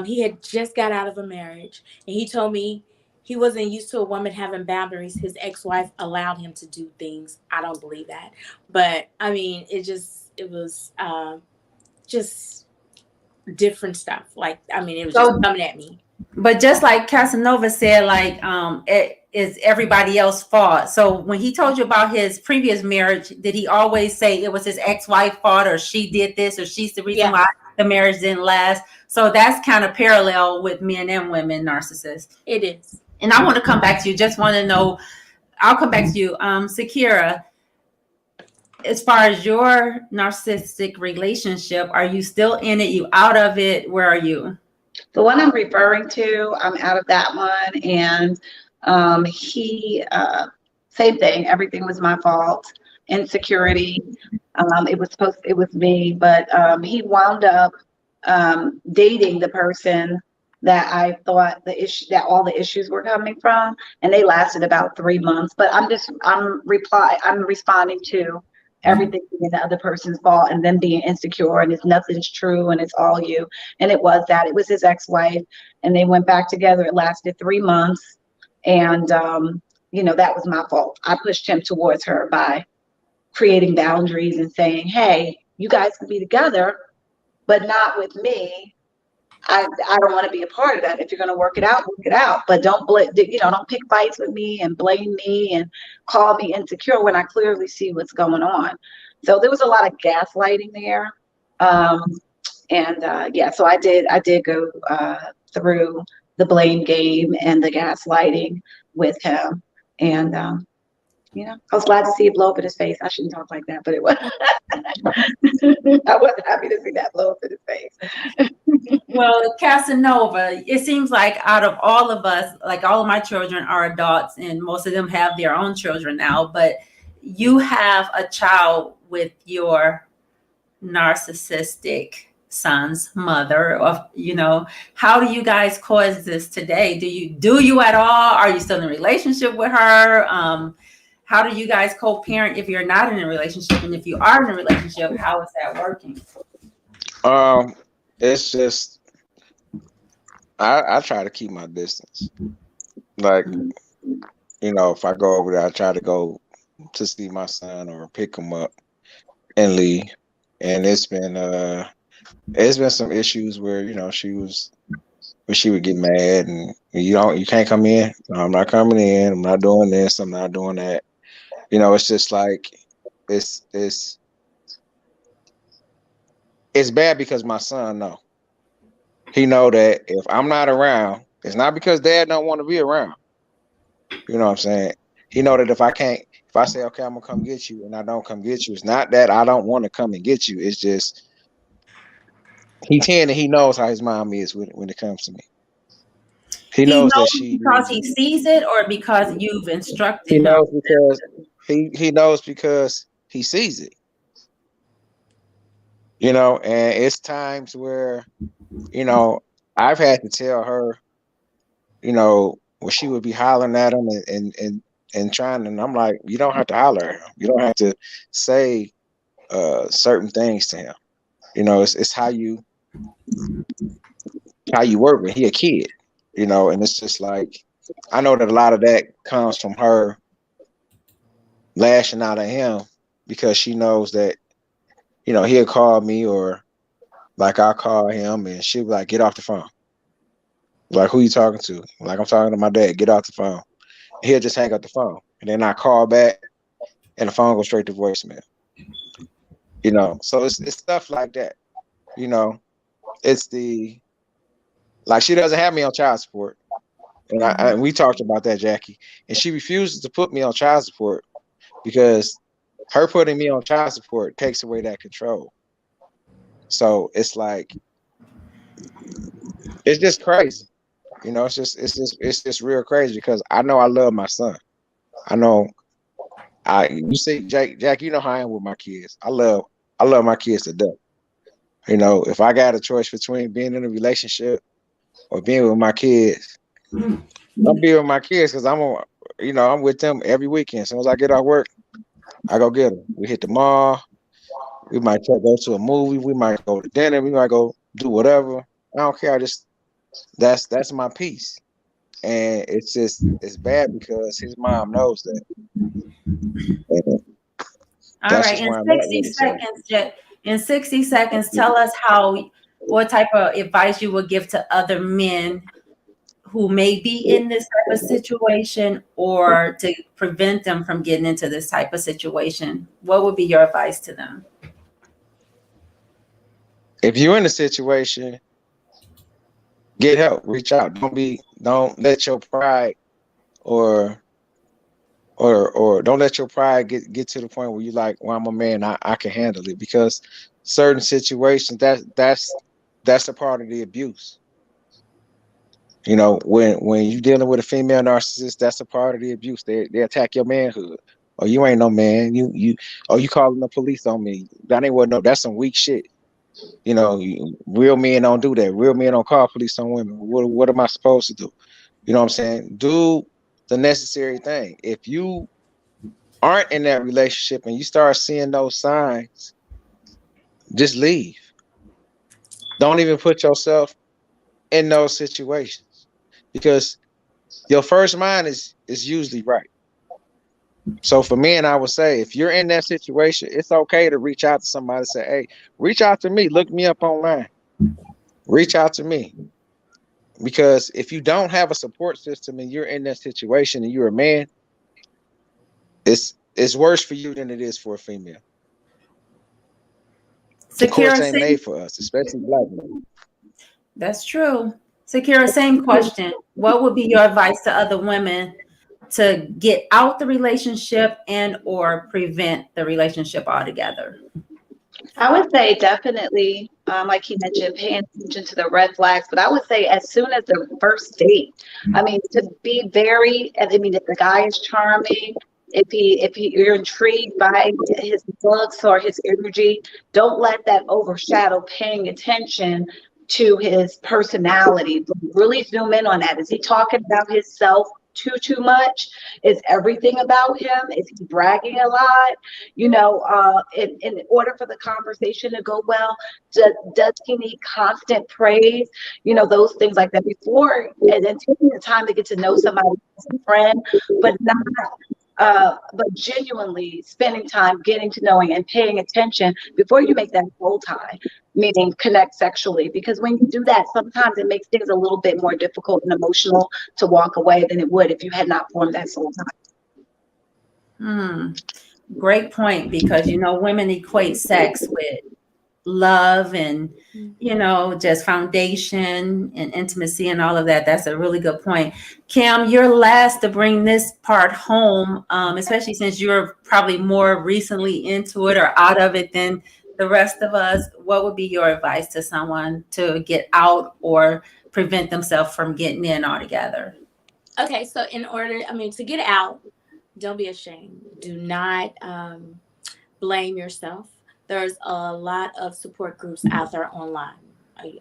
B: He had just got out of a marriage, and he told me he wasn't used to a woman having boundaries. His ex-wife allowed him to do things. I don't believe that, but I mean, it was just different stuff. It was just coming at me.
A: But just like Casanova said, it is everybody else's fault. So when he told you about his previous marriage, did he always say it was his ex-wife's fault, or she did this, or she's the reason why the marriage didn't last? So that's kind of parallel with men and women narcissists.
B: It is.
A: And I want to come back to you. Just want to know, I'll come back to you. Sakari, as far as your narcissistic relationship, are you still in it? You out of it? Where are you?
E: The one I'm referring to, I'm out of that one. And he, same thing. Everything was my fault. Insecurity. It was me, but he wound up dating the person that I thought all the issues were coming from, and they lasted about 3 months. But I'm responding to everything being the other person's fault, and them being insecure, and it's nothing's true, and it's all you. And it was his ex-wife, and they went back together. It lasted 3 months, and that was my fault. I pushed him towards her by creating boundaries and saying, "Hey, you guys can be together, but not with me. I don't want to be a part of that. If you're going to work it out, but don't pick fights with me and blame me and call me insecure when I clearly see what's going on." So there was a lot of gaslighting there. So I did go through the blame game and the gaslighting with him. And, I was glad to see it blow up in his face. I shouldn't talk like that, but it was. I wasn't happy to see that blow up in his face.
A: Well, Casanova, it seems like out of all of us, all of my children are adults, and most of them have their own children now, but you have a child with your narcissistic son's mother. How do you guys coexist today? Do you at all? Are you still in a relationship with her? How do you guys co-parent if you're not in a relationship? And if you are in a relationship, how is that working?
C: It's just I try to keep my distance. Like, if I go over there, I try to go to see my son or pick him up and leave. And it's been some issues where she would get mad and you can't come in. No, I'm not coming in. I'm not doing this. I'm not doing that. It's just like it's bad because my son know. He know that if I'm not around, it's not because dad don't want to be around. You know what I'm saying? He know that if I say, okay, I'm gonna come get you and I don't come get you, it's not that I don't want to come and get you. It's just he knows how his mom is when it comes to me. He knows that
A: because he sees it or because you've instructed
C: he
A: him?
C: knows because he knows because he sees it. And it's times where, I've had to tell her, where she would be hollering at him and trying, and I'm like, you don't have to holler at him. You don't have to say certain things to him. It's how you work when he a kid, and it's just like, I know that a lot of that comes from her lashing out at him because she knows that, he'll call me or like I'll call him and she'll be like, get off the phone. Like, who you talking to? Like, I'm talking to my dad, get off the phone. He'll just hang up the phone. And then I call back and the phone goes straight to voicemail. So it's stuff like that. It's like she doesn't have me on child support. And we talked about that, Jackie. And she refuses to put me on child support because her putting me on child support takes away that control. So it's like, it's just crazy. It's just real crazy because I know I love my son. I know you see, Jack, you know how I am with my kids. I love my kids to death. If I got a choice between being in a relationship or being with my kids, I'm being with my kids because I'm with them every weekend. As soon as I get off work, I go get them. We hit the mall. We might go to a movie. We might go to dinner. We might go do whatever. I don't care. That's my piece. And it's bad because his mom knows that.
A: All right. In 60 seconds, tell us what type of advice you would give to other men who may be in this type of situation or to prevent them from getting into this type of situation. What would be your advice to them?
C: If you're in a situation, get help, reach out. Don't let your pride or don't let your pride get to the point where you're like, well, I'm a man, I can handle it, because certain situations that's a part of the abuse. When you're dealing with a female narcissist, that's a part of the abuse. They attack your manhood. Oh, you ain't no man. You calling the police on me. That ain't what. No, that's some weak shit. Real men don't do that. Real men don't call police on women. What am I supposed to do? You know what I'm saying? Do the necessary thing. If you aren't in that relationship and you start seeing those signs, just leave. Don't even put yourself in those situations, because your first mind is usually right. So for men, I would say, if you're in that situation, it's okay to reach out to somebody and say, hey, reach out to me. Look me up online. Reach out to me. Because if you don't have a support system and you're in that situation and you're a man, it's worse for you than it is for a female. The courts ain't made for us, especially black men.
A: That's true. Sakira, same question. What would be your advice to other women to get out the relationship and or prevent the relationship altogether?
E: I would say definitely, like you mentioned, paying attention to the red flags. But I would say as soon as the first date, to be if the guy is charming, if you're intrigued by his looks or his energy, don't let that overshadow paying attention to his personality. Really zoom in on that. Is he talking about himself too much? Is everything about him? Is he bragging a lot? You know, in order for the conversation to go well, does he need constant praise? You know, those things like that before, and then taking the time to get to know somebody as a friend, but not but genuinely spending time getting to knowing and paying attention before you make that soul tie, meaning connect sexually. Because when you do that, sometimes it makes things a little bit more difficult and emotional to walk away than it would if you had not formed that soul tie.
A: Great point, because you know, women equate sex with love and, you know, just foundation and intimacy and all of that. That's a really good point. Cam, you're last to bring this part home, especially since you're probably more recently into it or out of it than the rest of us. What would be your advice to someone to get out or prevent themselves from getting in altogether?
B: Okay, so to get out, don't be ashamed. Do not blame yourself. There's a lot of support groups out there online.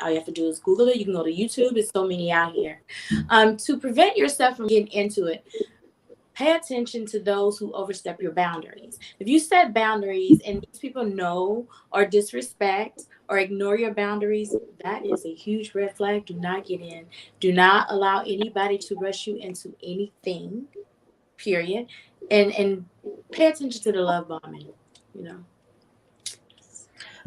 B: All you have to do is Google it. You can go to YouTube. There's so many out here. To prevent yourself from getting into it, pay attention to those who overstep your boundaries. If you set boundaries and these people know or disrespect or ignore your boundaries, that is a huge red flag. Do not get in. Do not allow anybody to rush you into anything, period. And pay attention to the love bombing, you know.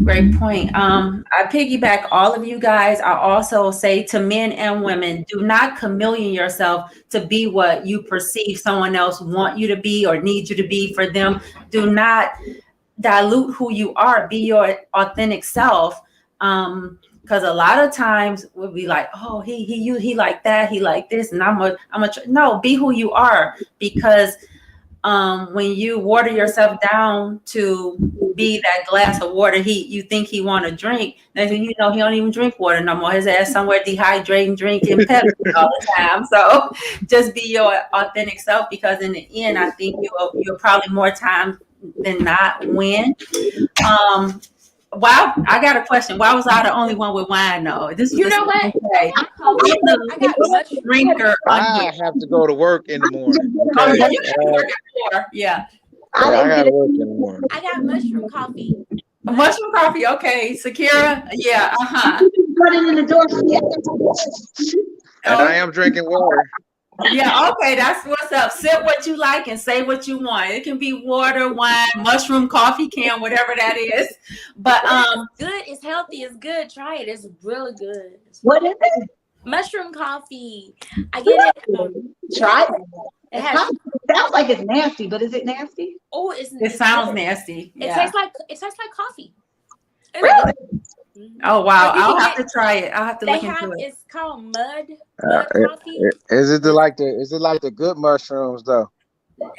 A: Great point. I piggyback all of you guys. I also say to men and women, do not chameleon yourself to be what you perceive someone else want you to be or need you to be for them. Do not dilute who you are. Be your authentic self. Because a lot of times we'll be like, oh, he like that, he like this, and no, be who you are. Because when you water yourself down to be that glass of water you think he want to drink, then you know he don't even drink water no more. His ass somewhere dehydrating, drinking Pepsi all the time. So just be your authentic self, because in the end, I think you'll probably more times than not win. Wow, I got a question. Why was I the only one with wine though?
B: You know what? I got much
A: drinker.
C: I have to go to work in the morning.
A: Oh,
C: Okay?
A: yeah, you got to work at 4. Yeah.
C: I got to work in the morning.
B: I got mushroom coffee.
A: Mushroom coffee, okay. Sakira, yeah,
E: Put it in the door.
C: And I am drinking water.
A: Yeah, okay, that's what's up. Sip what you like and say what you want. It can be water, wine, mushroom coffee, can, whatever that is. But
B: it's good. It's healthy. It's good. Try it. It's really good.
E: What is it?
B: Mushroom coffee. I get it.
E: Try it.
B: It
E: sounds like it's nasty, but is it nasty?
B: Oh,
A: it sounds nasty.
B: It tastes like coffee.
E: Really?
A: Oh wow! I'll have to try it. I'll have to look into it.
B: It's called mud coffee.
C: Is it like the good mushrooms though?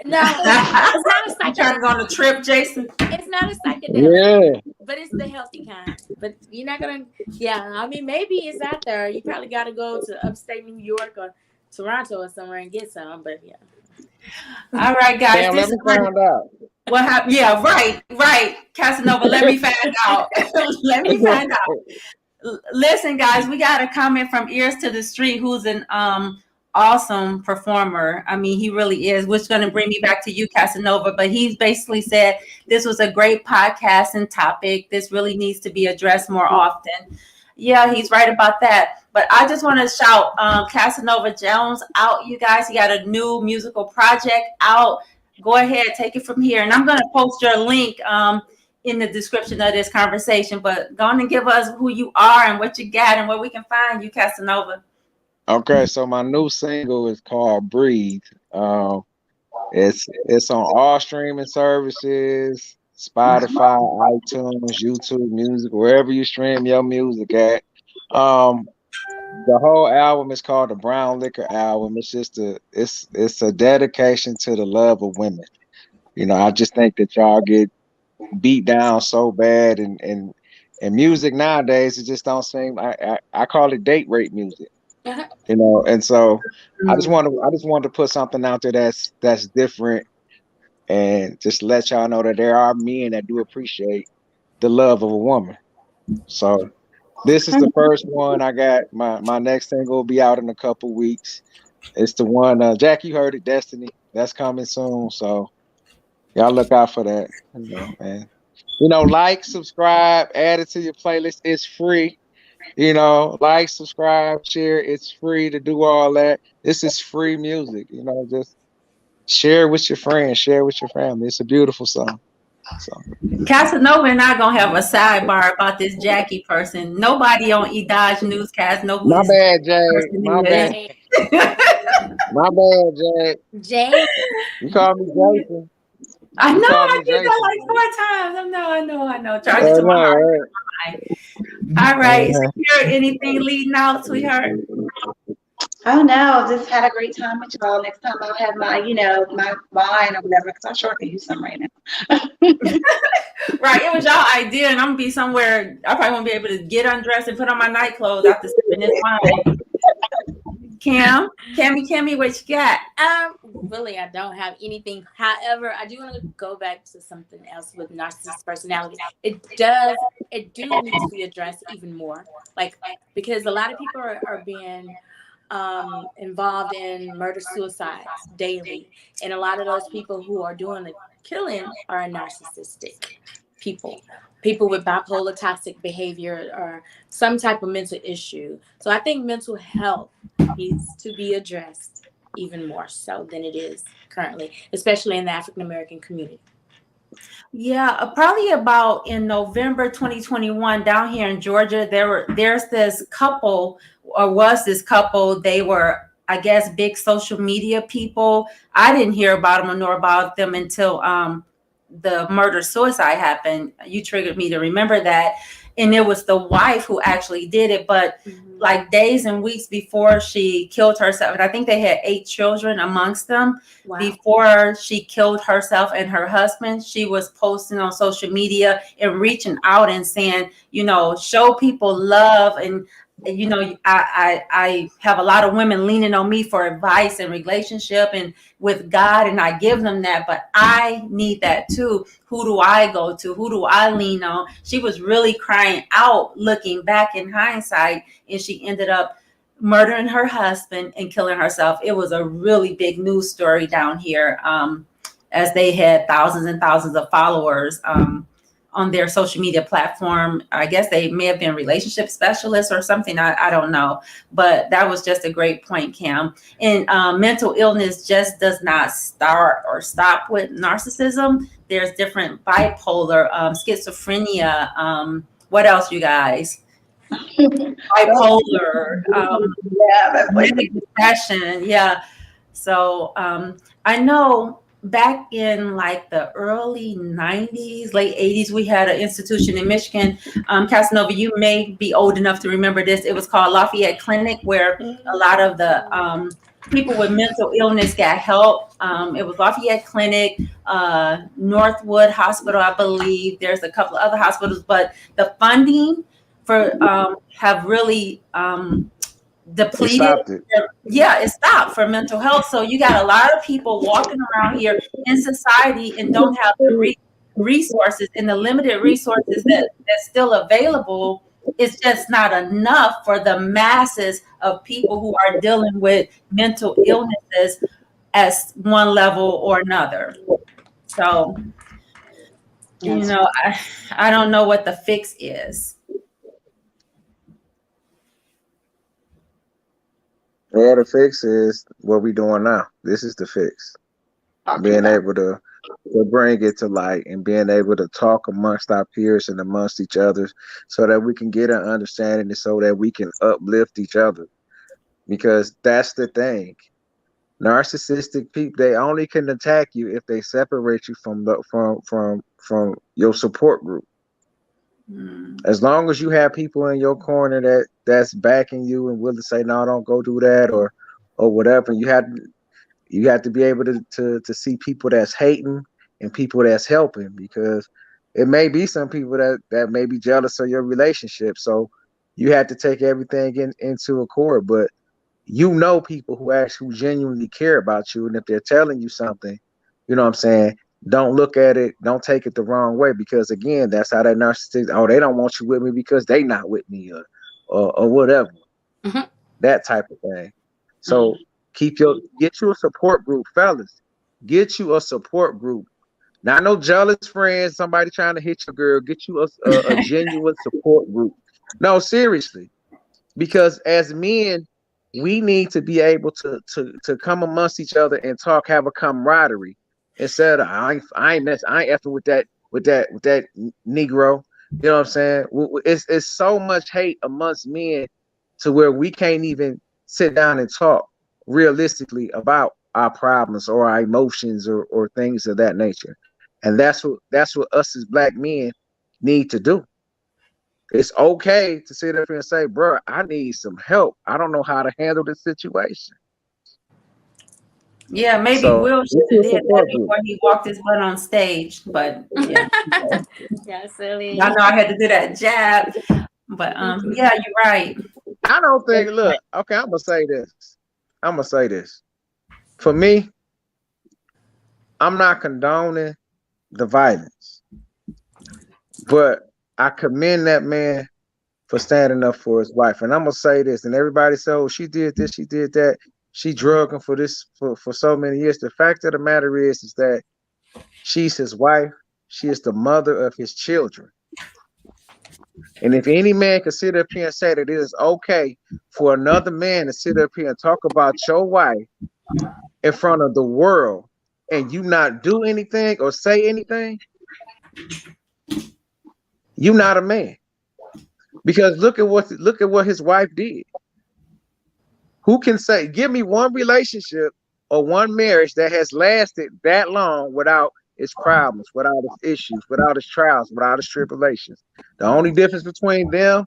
B: No, it's not a psychedelic.
A: You trying to go on a trip, Jason?
B: It's not a psychedelic.
C: Yeah.
B: But it's the healthy kind. But you're not gonna. Yeah, I mean, maybe it's out there. You probably got to go to upstate New York or Toronto or somewhere and get some. But yeah.
A: All right, guys.
C: Damn, let me find out.
A: What happened? Yeah, right. Casanova, let me find out. Let me find out. Listen, guys, we got a comment from Ears to the Street, who's an awesome performer. I mean, he really is, which is going to bring me back to you, Casanova. But he's basically said this was a great podcast and topic. This really needs to be addressed more often. Yeah, he's right about that. But I just want to shout Cassanova Jones out, you guys. He got a new musical project out. Go ahead, take it from here. And I'm going to post your link in the description of this conversation. But go on and give us who you are and what you got and where we can find you, Casanova.
C: Okay, so my new single is called Breathe. It's on all streaming services, Spotify, iTunes, YouTube Music, wherever you stream your music at. The whole album is called the Brown Liquor Album. It's just it's a dedication to the love of women. You know, I just think that y'all get beat down so bad, and music nowadays, it just don't seem. I call it date rape music. You know, and so I just wanted to put something out there that's different, and just let y'all know that there are men that do appreciate the love of a woman. So this is the first one. I got my next single will be out in a couple weeks, It's the one, Jack, you heard it, Destiny. That's coming soon. So y'all look out for that. Man. Like, subscribe, add it to your playlist. It's free. Like, subscribe, share. It's free to do all that. This is free music. Just share with your friends, share with your family. It's a beautiful song. So
A: Casanova and I gonna have a sidebar about this Jackie person. Nobody on Dodge Newscast know who
C: my
A: this
C: bad, Jay.
A: person
C: My
A: is.
C: bad. My bad, Jay.
B: Jay.
C: You call me Jason.
A: I know, I did
C: Jason.
A: that like 4 times. I know. Charge it to my heart. All right. Sakari, anything leading out, sweetheart?
E: Oh no, just had a great time with y'all. Next time I'll have my, my wine or whatever, because I sure could use some right now.
A: Right, it was y'all idea, and I'm gonna be somewhere. I probably won't be able to get undressed and put on my night clothes after sipping this wine. Cami, what you got?
B: Really, I don't have anything. However, I do want to go back to something else with narcissist personality. It do need to be addressed even more, because a lot of people are being involved in murder suicides daily, and a lot of those people who are doing the killing are narcissistic people with bipolar, toxic behavior, or some type of mental issue. So I think mental health needs to be addressed even more so than it is currently, especially in the African American community.
A: Yeah, probably about in November 2021 down here in Georgia, there's this couple, or was this couple. They were, I guess, big social media people. I didn't hear about them or know about them until the murder suicide happened. You triggered me to remember that. And it was the wife who actually did it, but like days and weeks before she killed herself, and I think they had 8 children amongst them. Wow. Before she killed herself and her husband, she was posting on social media and reaching out and saying, show people love. And I have a lot of women leaning on me for advice and relationship and with God, and I give them that, but I need that too. Who do I go to? Who do I lean on? She was really crying out, looking back in hindsight, and she ended up murdering her husband and killing herself. It was a really big news story down here, as they had thousands and thousands of followers on their social media platform. I guess they may have been relationship specialists or something. I don't know. But that was just a great point, Cam. And mental illness just does not start or stop with narcissism. There's different bipolar, schizophrenia. What else, you guys? Bipolar, manic depression. Yeah. So I know back in like the early 90s, late 80s, we had an institution in Michigan. Casanova, you may be old enough to remember this. It was called Lafayette Clinic, where a lot of the people with mental illness got help. It was Lafayette Clinic, Northwood Hospital, I believe. There's a couple of other hospitals, but the funding for have really depleted. It stopped for mental health. So you got a lot of people walking around here in society and don't have the resources, and the limited resources that's still available is just not enough for the masses of people who are dealing with mental illnesses at one level or another. So, I don't know what the fix is.
C: Well, the fix is what we're doing now. This is the fix. Being able to bring it to light and being able to talk amongst our peers and amongst each other so that we can get an understanding and so that we can uplift each other. Because that's the thing. Narcissistic people, they only can attack you if they separate you from your support group. As long as you have people in your corner that's backing you and willing to say, no, don't go do that or whatever, you have to be able to see people that's hating and people that's helping, because it may be some people that may be jealous of your relationship. So you have to take everything into accord. But people who genuinely care about you, and if they're telling you something, you know what I'm saying, don't look at it, don't take it the wrong way, because again, that's how that narcissist, they don't want you with me because they not with me or whatever. That type of thing. So Get you a support group, fellas. Get you a support group. Not no jealous friends, somebody trying to hit your girl. Get you a genuine support group. No, seriously. Because as men, we need to be able to come amongst each other and talk, have a camaraderie. Instead of I ain't effing with that Negro. You know what I'm saying? It's so much hate amongst men to where we can't even sit down and talk realistically about our problems or our emotions or things of that nature. And that's what us as black men need to do. It's okay to sit up here and say, bro, I need some help. I don't know how to handle this situation.
A: Yeah, maybe
C: So,
A: Will should have did that before he walked his butt on stage. But yeah.
B: Yeah, silly.
A: I know I had to do that jab. But yeah, you're right.
C: I don't think, look, okay, I'm gonna say this. For me, I'm not condoning the violence, but I commend that man for standing up for his wife. And I'm gonna say this, and everybody said, oh, she did this, she did that, she drugged him for this for so many years. The fact of the matter is that she's his wife, she is the mother of his children. And if any man can sit up here and say that it is okay for another man to sit up here and talk about your wife in front of the world and you not do anything or say anything, you're not a man. Because look at what his wife did. Who can say, give me one relationship or one marriage that has lasted that long without its problems, without its issues, without its trials, without its tribulations? The only difference between them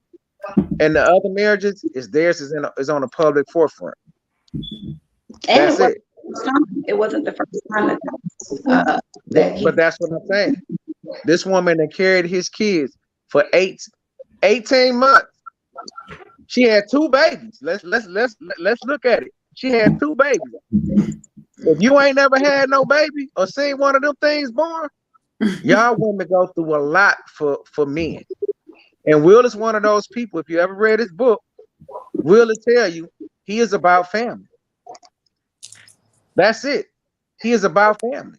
C: and the other marriages is theirs is on a public forefront.
E: And
C: That's it.
E: It wasn't the first time
C: But that's what I'm saying. This woman that carried his kids for 18 months. She had 2 babies. Let's look at it. She had 2 babies. If you ain't never had no baby or seen one of them things born, y'all women go through a lot for men. And Will is one of those people. If you ever read his book, Will will tell you he is about family. That's it. He is about family.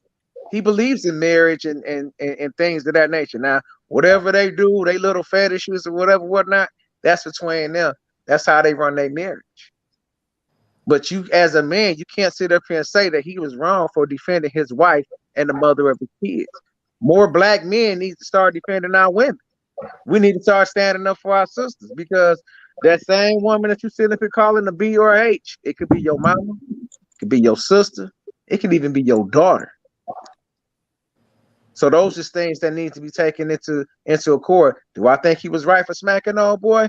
C: He believes in marriage and things of that nature. Now, whatever they do, they little fetishes or whatnot, that's between them. That's how they run their marriage. But you, as a man, you can't sit up here and say that he was wrong for defending his wife and the mother of his kids. More black men need to start defending our women. We need to start standing up for our sisters, because that same woman that you sit up here calling a B or a H, it could be your mama, it could be your sister, it could even be your daughter. So those are things that need to be taken into accord. Do I think he was right for smacking the old boy?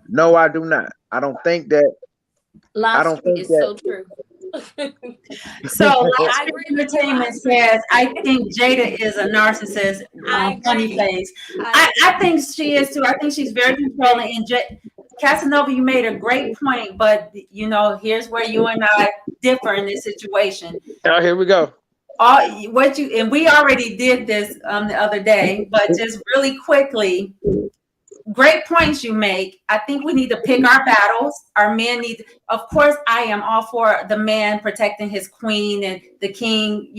C: No, I do not. I don't think that.
B: So true.
A: So Last Entertainment says, I think Jada is a narcissist. Funny face. I think she is too. I think she's very controlling. And Casanova, you made a great point, but here's where you and I differ in this situation.
C: Oh, here we go.
A: And we already did this the other day, but just really quickly, great points you make. I think we need to pick our battles. Our men need, of course, I am all for the man protecting his queen and the king,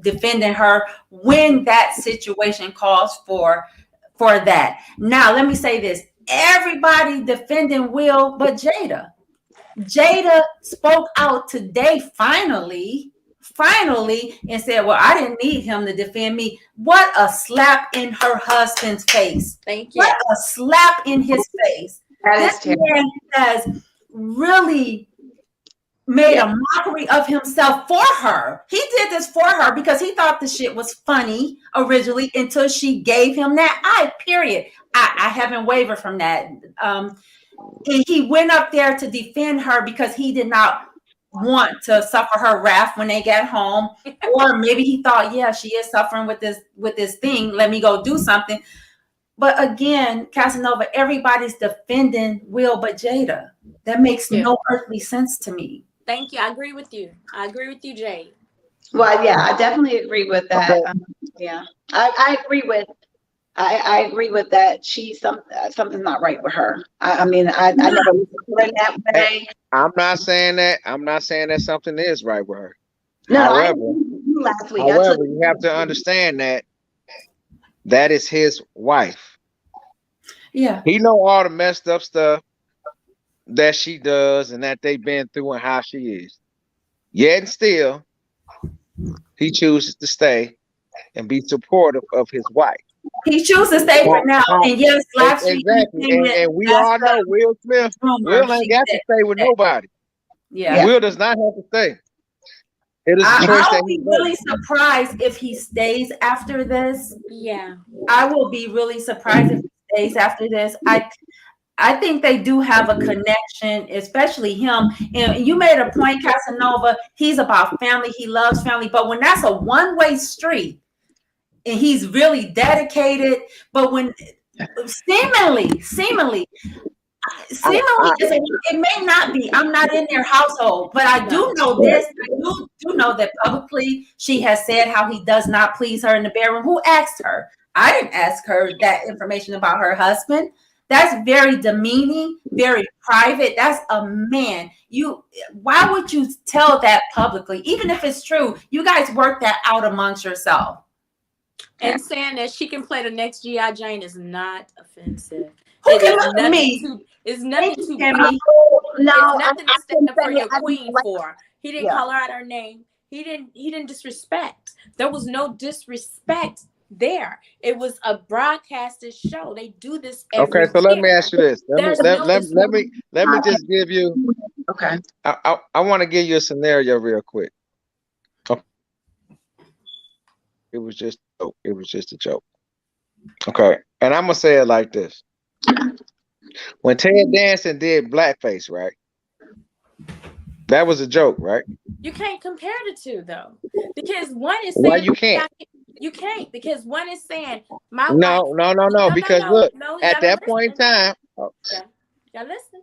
A: defending her when that situation calls for that. Now, let me say this. Everybody defending Will, but Jada. Jada spoke out today, finally, and said, well, I didn't need him to defend me. What a slap in her husband's face.
B: Thank you.
A: What a slap in his face. This man has really made a mockery of himself for her. He did this for her because he thought the shit was funny originally until she gave him that eye, period. I haven't wavered from that. He went up there to defend her because he did not want to suffer her wrath when they get home, or maybe he thought, yeah, she is suffering with this thing, let me go do something. But again, Casanova, everybody's defending Will but Jada. That makes no earthly sense to me.
B: Thank you. I agree with you, Jay.
E: Well, yeah, I definitely agree with that. Yeah, I agree with I agree with that. Something's not right with her. I mean, I never looked at her in that way.
C: I'm not saying that. I'm not saying that something is right with her.
E: No,
C: However,
E: last week.
C: you have to understand that that is his wife.
A: Yeah.
C: He know all the messed up stuff that she does and that they've been through and how she is. Yet and still, he chooses to stay and be supportive of his wife.
A: He chooses to stay for now. And yes, last week.
C: Exactly. And we all know Will Smith. Will ain't got to stay with nobody.
A: Yeah.
C: Will does not have to stay. It is a choice
A: I
C: that
A: will be really surprised if he stays after this.
B: Yeah.
A: I will be really surprised if he stays after this. I think they do have a connection, especially him. And you made a point, Casanova. He's about family. He loves family. But when that's a one-way street and he's really dedicated, but when seemingly, it may not be. I'm not in their household, but I do know this. I do know that publicly she has said how he does not please her in the bedroom. Who asked her? I didn't ask her that information about her husband. That's very demeaning, very private. That's a man. Why would you tell that publicly? Even if it's true, you guys work that out amongst yourself.
B: And saying that she can play the next G.I. Jane is not offensive.
A: Who can look at me?
B: It's nothing to
A: me.
E: No,
B: nothing to stand up for your queen
E: like,
B: for. He didn't call her out her name. He didn't disrespect. There was no disrespect there. It was a broadcasted show. They do this every
C: so let me ask you this. Let me just give you.
E: Okay.
C: I want to give you a scenario real quick. Okay. It was just a joke. Okay, and I'm gonna say it like this. When Ted Danson did blackface, right? That was a joke, right?
B: You can't compare the two though, because one is saying
C: why you can't.
B: You can't, because one is saying my
C: no,
B: wife,
C: because look, at that point in time,
B: y'all listen.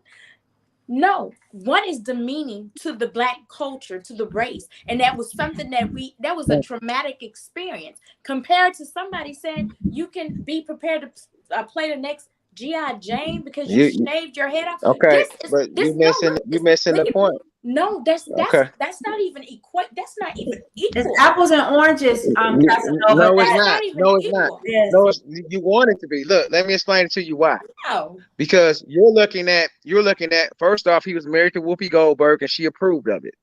B: No, one is demeaning to the Black culture, to the race, and that was something that was a traumatic experience compared to somebody saying you can be prepared to play the next G.I. Jane because you shaved your head off.
C: Okay, but you're missing the point.
B: No, that's not even equal. That's not even equal.
A: It's apples and oranges.
C: No, it's not. No, it's not.
A: Yes.
C: No, you want it to be. Look, let me explain it to you why.
B: Oh.
C: Because you're looking at. First off, he was married to Whoopi Goldberg, and she approved of it.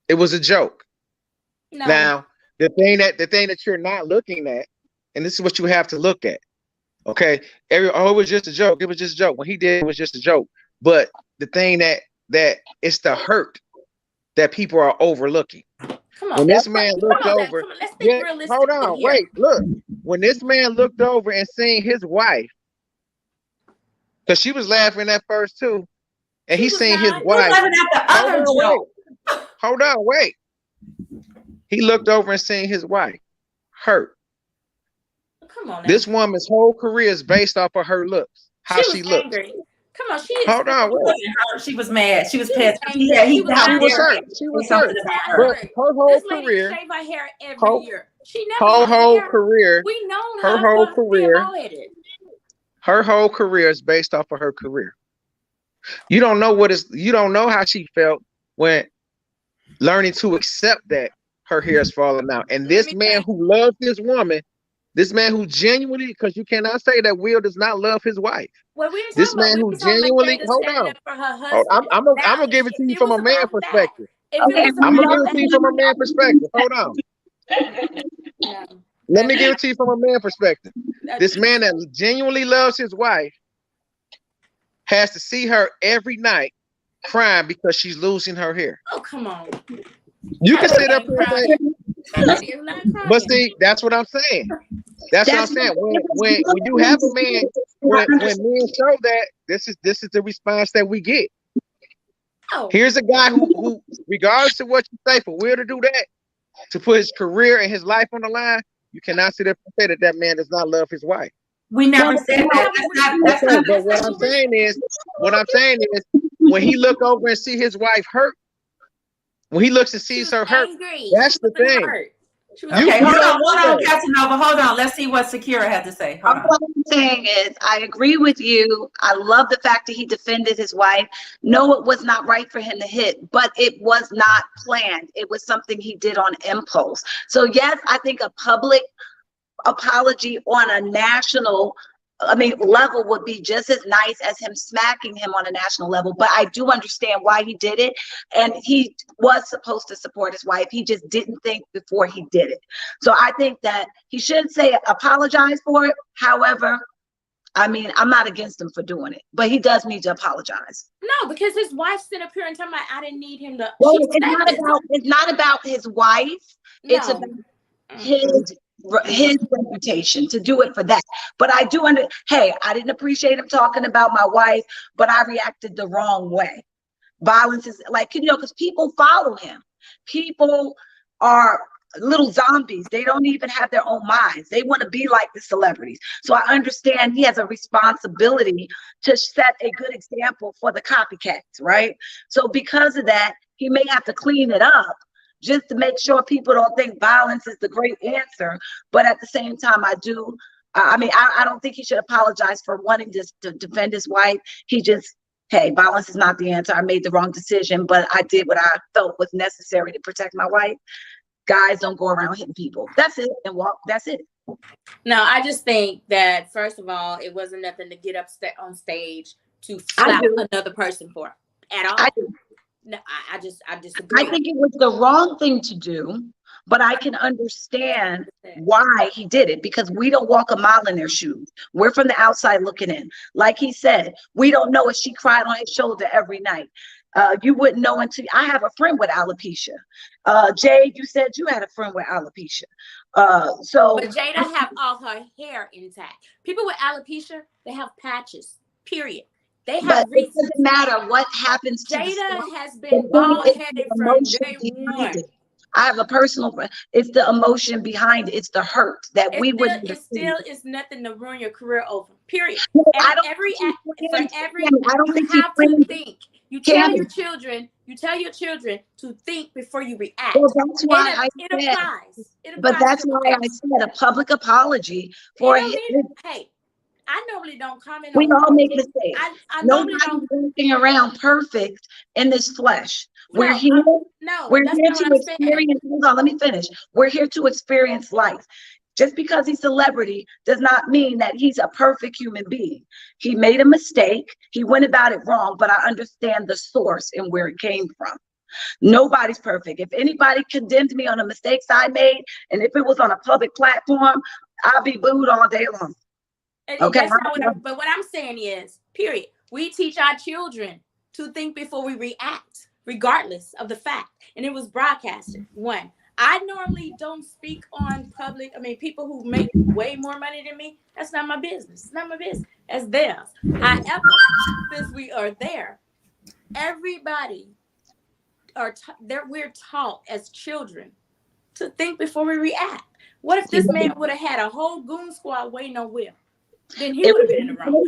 C: It was a joke.
B: No.
C: Now, the thing that you're not looking at, and this is what you have to look at. Okay, it was just a joke. It was just a joke. When he did, it was just a joke. But the thing that it's the hurt that people are overlooking.
B: Come on,
C: when this man looked over,
B: let's be realistic.
C: Hold on,
B: here.
C: wait, look. When this man looked over and seen his wife, because she was laughing at first too, and he seen his wife. Hold on, wait. He looked over and seen his wife hurt.
B: Come on now.
C: This woman's whole career is based off of her looks, how she looks.
B: Angry. Come on,
C: hold on. Wait.
A: She was mad. She was pissed.
C: She was hurt. She was hurt. But her whole career.
B: Shave her hair every year. She never.
C: Her whole career.
B: We know
C: her whole career. Her whole career is based off of her career. You don't know how she felt when learning to accept that her hair is falling out. And this man who loves this woman. This man who genuinely, because you cannot say that Will does not love his wife.
B: Well,
C: this man who genuinely, hold on. I'm gonna give it to you from a man perspective. I'm gonna give it to you from a man perspective. Hold on. Let me give it to you from a man perspective. This man that genuinely loves his wife has to see her every night crying because she's losing her hair.
B: Oh, come on.
C: You can sit up and say, but see, that's what I'm saying. That's what I'm saying. When you have a man, when men show that, this is the response that we get.
B: Oh.
C: Here's a guy who, regardless of what you say, for Will to do that, to put his career and his life on the line, you cannot sit up and say that man does not love his wife.
A: We never said that.
C: But what I'm saying is, when he look over and see his wife hurt. When he looks and sees her hurt, that's the thing.
B: She was
A: Okay,
C: You
A: hold
C: don't know
A: on,
C: that.
A: Casanova. Hold on. Let's see what Sakira had to say. Hold on.
E: All I'm saying is, I agree with you. I love the fact that he defended his wife. No, it was not right for him to hit, but it was not planned. It was something he did on impulse. So yes, I think a public apology on a national, level would be just as nice as him smacking him on a national level. But I do understand why he did it. And he was supposed to support his wife. He just didn't think before he did it. So I think that he should say apologize for it. However, I'm not against him for doing it, but he does need to apologize.
B: No, because his wife stood up here and told me I didn't need him to.
E: Well,
B: She said this.
E: it's not about his wife. It's
B: No.
E: about his reputation to do it for that. But I do hey, I didn't appreciate him talking about my wife, but I reacted the wrong way. Violence is because people follow him. People are little zombies. They don't even have their own minds. They want to be like the celebrities. So I understand he has a responsibility to set a good example for the copycats, right? So because of that, he may have to clean it up just to make sure people don't think violence is the great answer. But at the same time, I don't think he should apologize for wanting to defend his wife. He just, hey, violence is not the answer. I made the wrong decision, but I did what I felt was necessary to protect my wife. Guys don't go around hitting people. That's it. And walk. That's it.
B: No, I just think that, first of all, it wasn't nothing to get up on stage to slap another person for at all. No, I disagree.
E: I think it was the wrong thing to do, but I can understand why he did it, because we don't walk a mile in their shoes. We're from the outside looking in. Like he said, we don't know if she cried on his shoulder every night. You wouldn't know until I have a friend with alopecia. Jade, you said you had a friend with alopecia.
B: But Jada have all her hair intact. People with alopecia, they have patches. Period. They have.
E: But it doesn't matter what happens to
B: Jada has been bald-headed from day one.
E: I have a personal. It's the emotion behind it. It's the hurt that we would.
B: It still is nothing to ruin your career over. Period.
E: I don't think
B: you have to think. You tell your children to think before you react.
E: Well, that's why
B: it applies.
E: But that's why I said a public apology for
B: hey, I normally don't comment.
E: We all make mistakes.
B: Nobody's
E: walking around perfect in this flesh. We're here. We're here to experience. Hold on, let me finish. We're here to experience life. Just because he's a celebrity does not mean that he's a perfect human being. He made a mistake. He went about it wrong, but I understand the source and where it came from. Nobody's perfect. If anybody condemned me on the mistakes I made, and if it was on a public platform, I'd be booed all day long.
B: Okay. But what I'm saying is, period. We teach our children to think before we react, regardless of the fact. And it was broadcasted. One, I normally don't speak on public. People who make way more money than me, that's not my business. It's not my business. That's theirs. However, since we are there, everybody we're taught as children to think before we react. What if this man would have had a whole goon squad waiting on Will? Then he would have been in the wrong.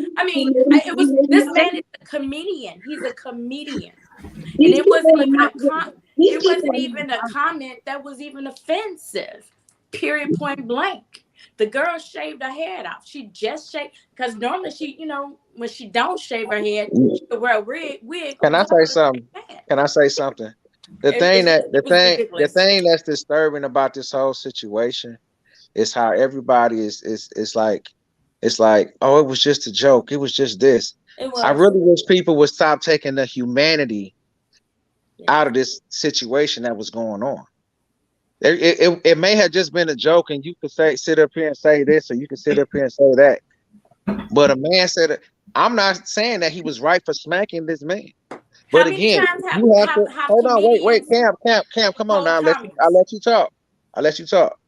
B: This man is a comedian. He's a comedian. And it wasn't even a comment that was even offensive. Period, point blank. The girl shaved her head off. She just shaved, because normally she, when she don't shave her head, she could wear a wig.
C: Can I say something? The thing that's disturbing about this whole situation is how everybody is like, it's like, oh, it was just a joke. It was just this. I really wish people would stop taking the humanity out of this situation that was going on. It may have just been a joke, and you could sit up here and say this, or you could sit up here and say that. But a man said, I'm not saying that he was right for smacking this man. But again, you have to hold on, wait, Cam, come on now. I'll let you talk.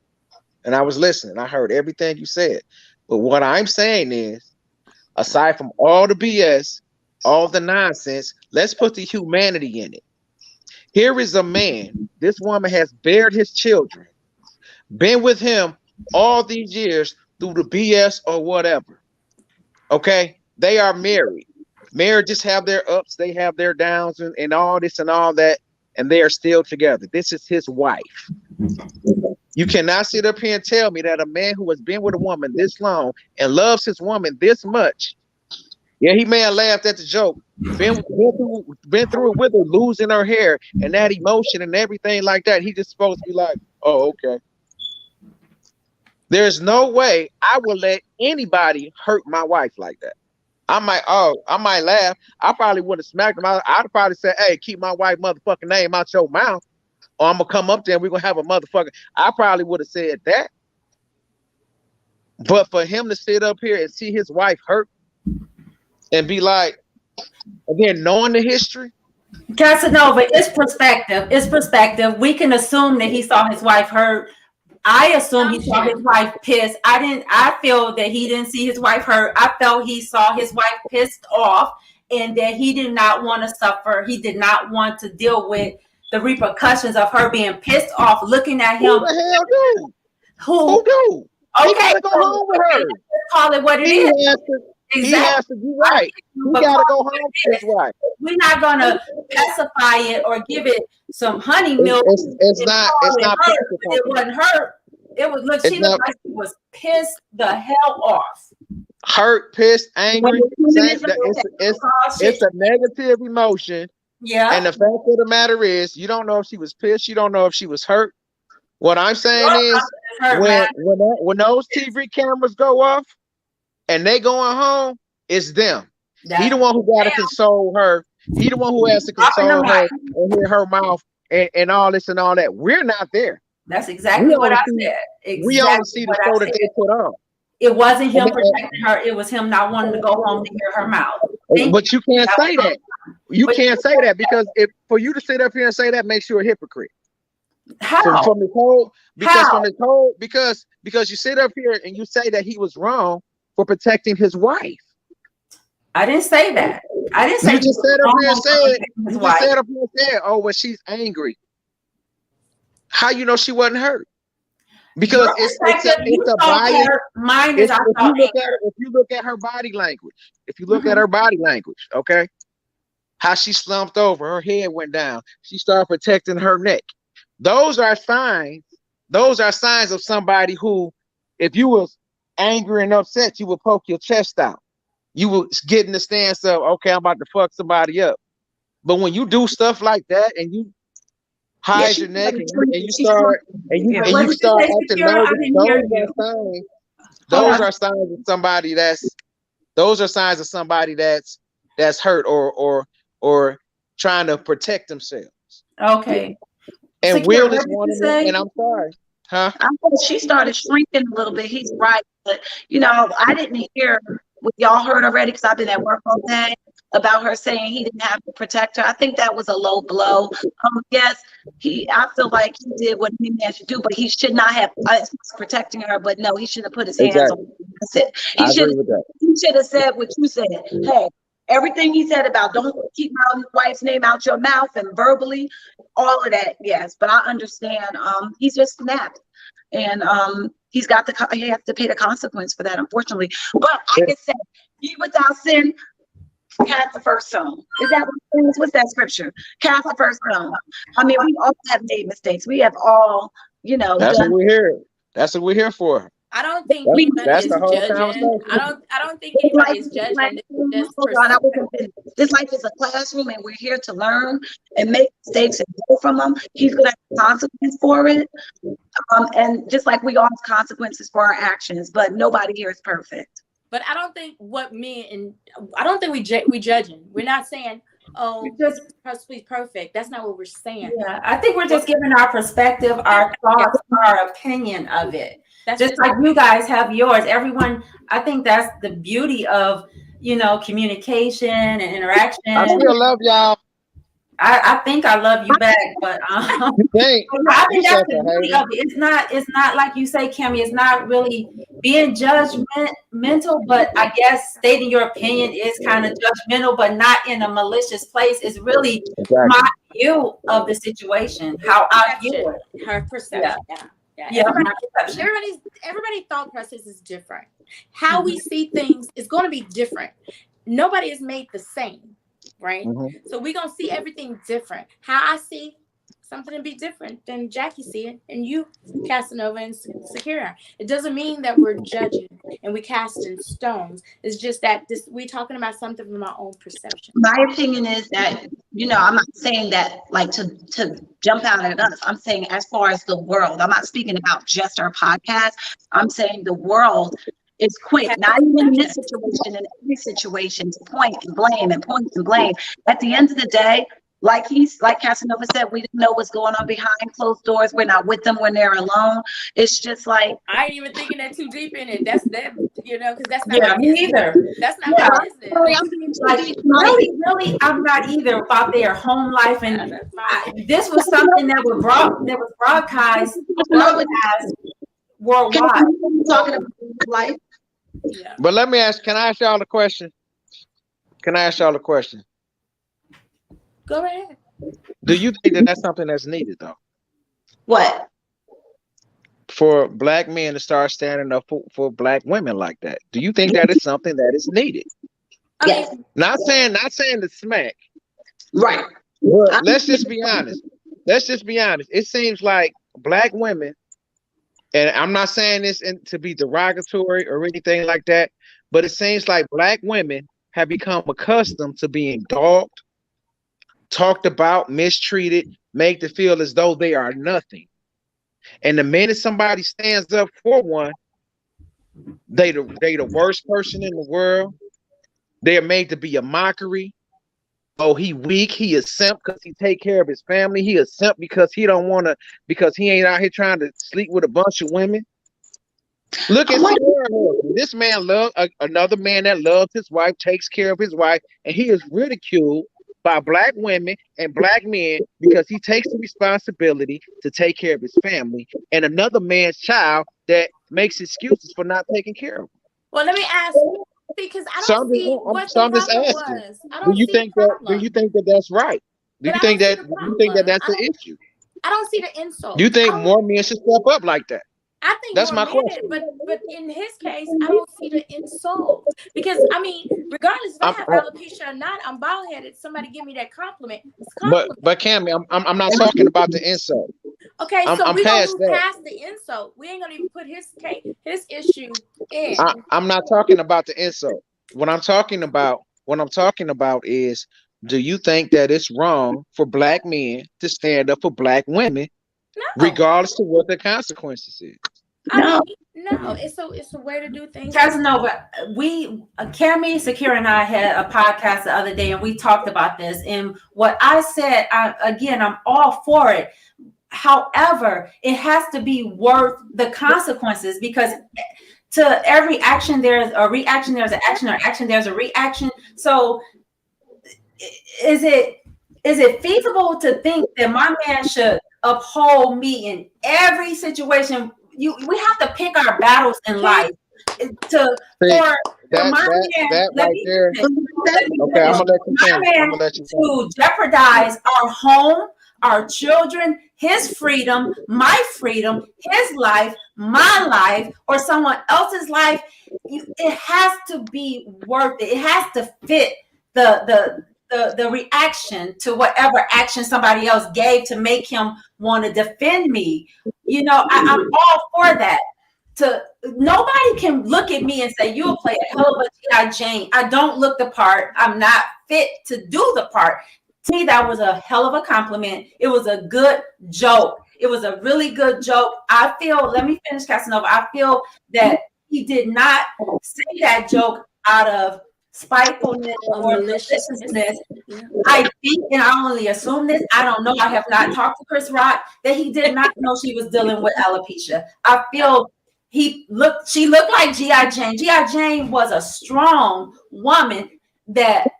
C: And I was listening. I heard everything you said. But what I'm saying is, aside from all the BS, all the nonsense, let's put the humanity in it. Here is a man. This woman has bared his children, been with him all these years through the BS or whatever. Okay? They are married. Marriages have their ups, they have their downs, and all this and all that, and they are still together. This is his wife. You cannot sit up here and tell me that a man who has been with a woman this long and loves his woman this much, yeah, he may have laughed at the joke, been through it with her, losing her hair and that emotion and everything like that. He just supposed to be like, oh, okay. There's no way I would let anybody hurt my wife like that. I might laugh. I probably would have smacked him. I'd probably say, hey, keep my wife motherfucking name out your mouth, or I'm gonna come up there and we're gonna have a motherfucker. I probably would have said that. But for him to sit up here and see his wife hurt and be like, again, knowing the history.
A: Casanova, it's perspective. It's perspective. We can assume that he saw his wife hurt. I assume he saw his wife pissed. I feel that he didn't see his wife hurt. I felt he saw his wife pissed off and that he did not want to suffer. He did not want to deal with the repercussions of her being pissed off, looking at him.
C: Who the hell do?
A: Who
C: do?
A: Okay,
C: he gotta go home with her.
A: Call it what it is.
C: He has to be right. He gotta go home with his wife.
A: We're not gonna pacify it or give it some honey milk.
C: It's not
A: hurt. It wasn't hurt. It was look. She looked like she was pissed the hell off.
C: Hurt, pissed, angry. It's a negative emotion.
A: Yeah.
C: And the fact of the matter is, you don't know if she was pissed. You don't know if she was hurt. What I'm saying is, when those TV cameras go off and they going home, it's them. He the one who got to console her. He the one who has to console her and hear her mouth and all this and all that. We're not there.
A: That's exactly what I said.
C: We only see the show that they put on.
A: It wasn't him protecting her. It was him not wanting to go home to hear her mouth.
C: But you can't say that. You can't say that because for you to sit up here and say that makes you a hypocrite.
A: How?
C: From this whole because you sit up here and you say that he was wrong for protecting his wife.
A: I didn't say that. I didn't say
C: you just sat up here and said, oh, well, she's angry. How you know she wasn't hurt? Because it's a bias.
A: Mine is
C: if you look at her body language, okay, how she slumped over, her head went down, she started protecting her neck. Those are signs of somebody who, if you was angry and upset, you would poke your chest out. You would get in the stance of, okay, I'm about to fuck somebody up. But when you do stuff like that and you hide your neck and you start acting nervous, those are signs of somebody that's hurt or trying to protect themselves.
A: Okay.
C: And Will is one of them, and I'm sorry. Huh?
E: I thought she started shrinking a little bit. He's right. But, I didn't hear what y'all heard already because I've been at work all day about her saying he didn't have to protect her. I think that was a low blow. Yes, I feel like he did what any man should do, but he should not have protecting her. But no, he should have put his hands on her. That's it. He should have said what you said. Hey, everything he said about don't keep my wife's name out your mouth and verbally, all of that, yes. But I understand he's just snapped. And he has to pay the consequence for that, unfortunately. But I can say, ye without sin, cast the first stone. Is that what's that scripture? Cast the first stone. I mean, we all have made mistakes. We have all,
C: That's what we're here. That's what we're here for.
B: I don't think that's the whole judging. I don't think anybody is judging.
E: This life is a classroom, and we're here to learn and make mistakes and go from them. He's going to have consequences for it, and just like we all have consequences for our actions. But nobody here is perfect.
B: But I don't think we judging. We're not saying, oh, just please perfect. That's not what we're saying.
A: Yeah, I think we're just giving our perspective, our thoughts, our opinion of it. That's just like you guys have yours. Everyone, I think that's the beauty of, communication and interaction.
C: I still love y'all.
A: I think I love you back, but I think that's the beauty of it. It's not like you say, Cami, it's not really being judgmental, but I guess stating your opinion is kind of judgmental, but not in a malicious place. It's really my view of the situation, how I view it.
B: Her perception.
A: Yeah.
B: Everybody's thought process is different. How we see things is going to be different. Nobody is made the same, right? Mm-hmm. So we're going to see everything different. How I see something to be different than Jackie see it, and you, Casanova and Sakari. It doesn't mean that we're judging and we casting stones. It's just that we're talking about something from our own perception.
E: My opinion is that, I'm not saying that like to jump out at us. I'm saying as far as the world. I'm not speaking about just our podcast. I'm saying the world is quick, not even in this situation, in every situation, to point and blame and point and blame. At the end of the day, like Casanova said, we didn't know what's going on behind closed doors. We're not with them when they're alone. It's just like,
B: I ain't even thinking that too deep in it. That's them, because that's not
A: Yeah, me either.
B: That's not my business.
A: Really, I'm not either about their home life, and this was something that was broadcast worldwide.
E: Talking about life.
B: Yeah.
C: But let me ask, can I ask y'all a question?
B: Go ahead.
C: Do you think that that's something that's needed, though?
E: What?
C: For Black men to start standing up for Black women like that? Do you think that is something that is needed?
E: Yes.
C: Not saying to smack.
E: Right.
C: But let's just be honest. It seems like Black women, and I'm not saying this to be derogatory or anything like that, but it seems like Black women have become accustomed to being dogged, talked about, mistreated, made to feel as though they are nothing. And the minute somebody stands up for one, they the worst person in the world. They're made to be a mockery. Oh, he weak. He is simp because he take care of his family. He is simp because he ain't out here trying to sleep with a bunch of women. Look at this man another man that loves his wife, takes care of his wife, and he is ridiculed by Black women and Black men because he takes the responsibility to take care of his family and another man's child that makes excuses for not taking care of him.
B: Well, let me ask you, because I don't see what the problem was.
C: Do you think that that's right? Do you think that that's an issue?
B: I don't see the insult.
C: Do you think more men should step up like that?
B: I think
C: that's
B: my
C: question.
B: But in his case, I don't see the insult, because regardless if I have alopecia or not, I'm bald headed. Somebody give me that compliment.
C: But Cami, I'm not talking about the insult.
B: Okay, so we're gonna move past the insult. We ain't gonna even put his issue in.
C: I'm not talking about the insult. What I'm talking about is, do you think that it's wrong for Black men to stand up for Black women, regardless of what the consequences is?
B: No, it's a way to do things.
A: Casanova, Cami, Sakari, and I had a podcast the other day, and we talked about this. And what I said, I'm all for it. However, it has to be worth the consequences, because to every action there's a reaction, there's an action, or action there's a reaction. So is it feasible to think that my man should uphold me in every situation? We have to pick our battles in life. To jeopardize our home, our children, his freedom, my freedom, his life, my life, or someone else's life. It has to be worth it. It has to fit the reaction to whatever action somebody else gave to make him want to defend me. I'm all for that. Nobody can look at me and say, you'll play a hell of a G.I. Jane. I don't look the part. I'm not fit to do the part. To me, that was a hell of a compliment. It was a good joke. It was a really good joke. Let me finish, Casanova. I feel that he did not say that joke out of spitefulness or maliciousness. I think, and I only assume this, I don't know, I have not talked to Chris Rock, that he did not know she was dealing with alopecia. I feel she looked like G.I. Jane. G.I. Jane was a strong woman that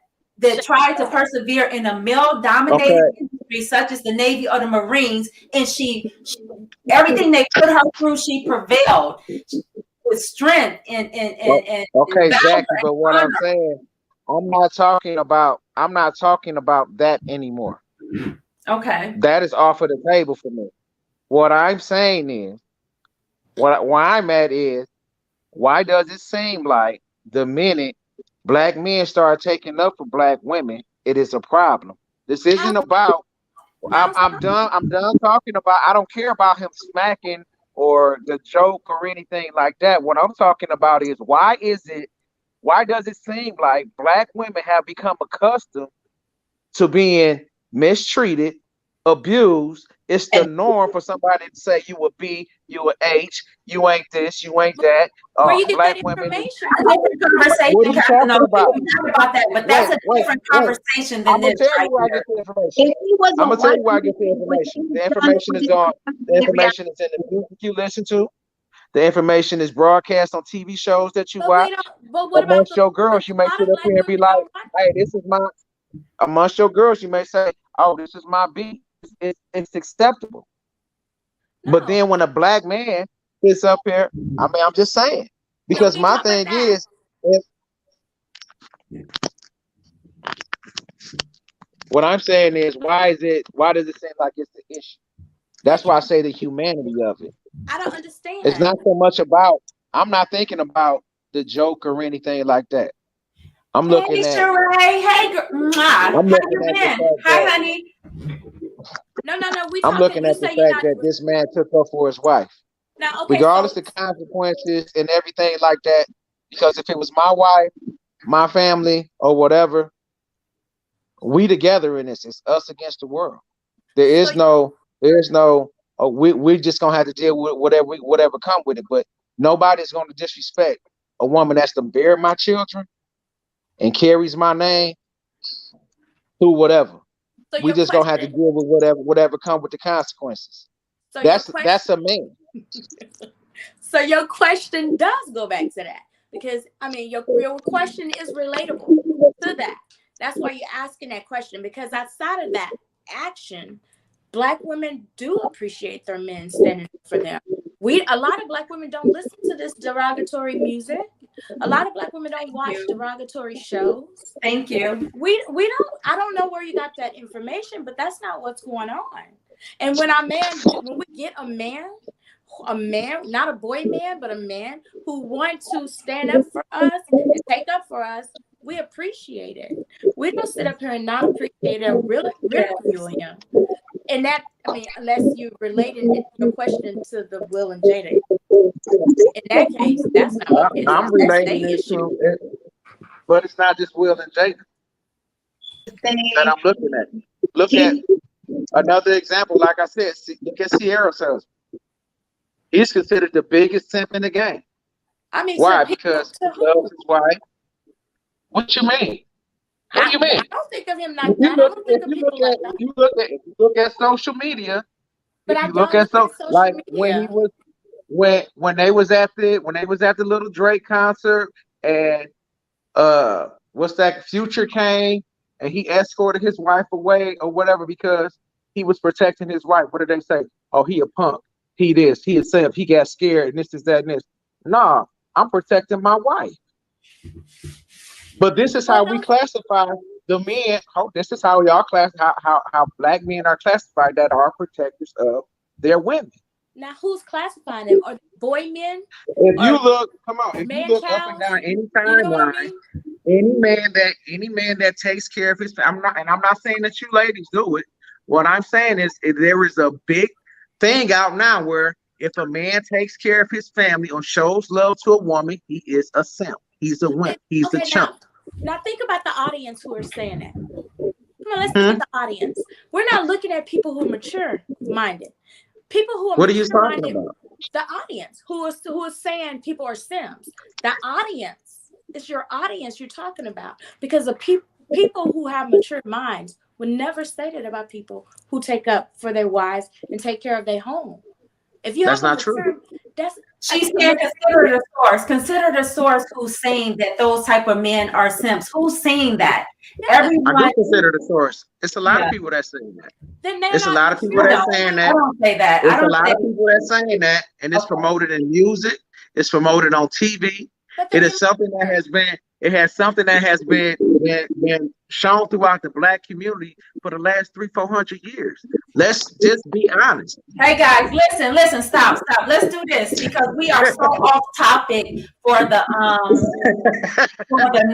A: tried to persevere in a male-dominated industry such as the Navy or the Marines, and she everything they put her through, she prevailed with strength and
C: Jackie, but what I'm saying, I'm not talking about that anymore.
A: Okay.
C: That is off of the table for me. What I'm saying is, where I'm at is, why does it seem like the minute Black men start taking up for Black women, it is a problem? This isn't about I'm done. I'm done talking about. I don't care about him smacking or the joke or anything like that. What I'm talking about is why does it seem like Black women have become accustomed to being mistreated, abused? It's the norm for somebody to say you a B, you a H, you ain't this, you ain't that.
B: Where you get
C: Black
B: that
C: women.
B: information?
A: A different conversation.
C: What are you talking about?
A: We can talk about that, but that's a different conversation than
C: I'm gonna
A: this
C: tell you
A: right
C: where I
A: here.
C: get the information.
E: If he was
C: I'm
E: a
C: gonna tell you
E: white
C: where I get the information. The information is on. The information is in the music you listen to. The information is broadcast on TV shows that you
B: But
C: watch.
B: what about
C: Amongst your girls, you
B: a
C: may
B: lot
C: sit
B: of
C: up
B: Black
C: here and be
B: women
C: like,
B: don't watch
C: "Hey, this is my." Amongst your girls, you may say, "Oh, this is my B." It's acceptable. But
B: no.
C: then when a Black man sits up here, I mean, I'm just saying,
B: No,
C: because
B: we
C: my
B: talk about
C: thing
B: that.
C: is, what I'm saying is, why does it seem like it's the issue? That's why I say the humanity of it.
B: I don't understand.
C: It's not so much about, I'm not thinking about the joke or anything like that. I'm looking
A: Hey,
C: at,
A: Sheree. Hey,
C: I'm
A: how you
C: looking at the
A: been?
C: fact
A: Hi,
C: that,
A: honey.
B: No. We
C: I'm
B: talking.
C: looking
B: You
C: at the
B: say you're
C: fact
B: not
C: that this man took up for his wife,
B: now. Okay,
C: regardless
B: so
C: of the consequences and everything like that. Because if it was my wife, my family, or whatever, we together in this. It's us against the world. There's no, we're just gonna have to deal with whatever come with it. But nobody's gonna disrespect a woman that's to bear my children and carries my name through whatever.
B: so
C: We
B: your
C: just gonna have to
B: question.
C: deal with whatever come with the consequences.
B: So your
C: That's
B: question.
C: a man.
B: So your question does go back to that because I mean your question is relatable to that. That's why you're asking that question because outside of that action, Black women do appreciate their men standing up for them. A lot of Black women don't listen to this derogatory music. A lot of Black women don't watch derogatory shows.
A: Thank you.
B: We don't. I don't know where you got that information, but that's not what's going on. And when we get a man, not a boy man, but a man who wants to stand up for us and take up for us, we appreciate it. We don't sit up here and not appreciate it or ridicule him. And that, I mean, unless you related your question to the Will and Jada. In that case, that's not my business.
C: I'm relating it to it, but it's not just Will and Jada that I'm looking at. Look at another example. Like I said, look at Sierra's husband. He's considered the biggest simp in the game.
B: I mean,
C: why? Because he loves his wife. What you mean? What do you mean?
B: I don't think of him like that. I don't think of people like that.
C: If you look at social media,
B: But
C: if
B: I
C: you look
B: don't
C: at
B: look at social
C: like
B: media.
C: when he was when they was at the little Drake concert and what's that, Future came and he escorted his wife away or whatever because he was protecting his wife. What did they say? Oh, he a punk. He this. He a simp. He got scared and this is that and this. Nah, I'm protecting my wife. But this is how we classify the men. This is how y'all how Black men are classified that are protectors of their women.
B: Now, who's classifying them? Are boy men?
C: If you look, come on, if you look
B: cows?
C: up and down any
B: You know what I
C: timeline,
B: mean?
C: any man that takes care of his, I'm not saying that you ladies do it. What I'm saying is there is a big thing out now where if a man takes care of his family or shows love to a woman, he is a simp. He's a wimp. He's a chump.
B: Now think about the audience who are saying that. Come on, let's look at the audience. We're not looking at people who are mature-minded. People who are
C: what are you talking about?
B: The audience who is saying people are simps. The audience is your audience you're talking about because the people who have mature minds would never say that about people who take up for their wives and take care of their home. If you
C: that's
B: have
C: not true.
A: She's saying consider the source. Consider the source who's saying that those type of men are simps. Who's saying that? Everyone.
C: I do consider the source. It's a lot of people that saying that. It's a lot of people that saying that.
A: I don't say that.
C: It's a lot of people that saying that, and it's promoted in music. It's promoted on TV. It is something that has been. It has something that has been shown throughout the Black community for the last 300-400 years. Let's just be honest.
A: Hey guys, listen, stop. Let's do this because we are so off topic for the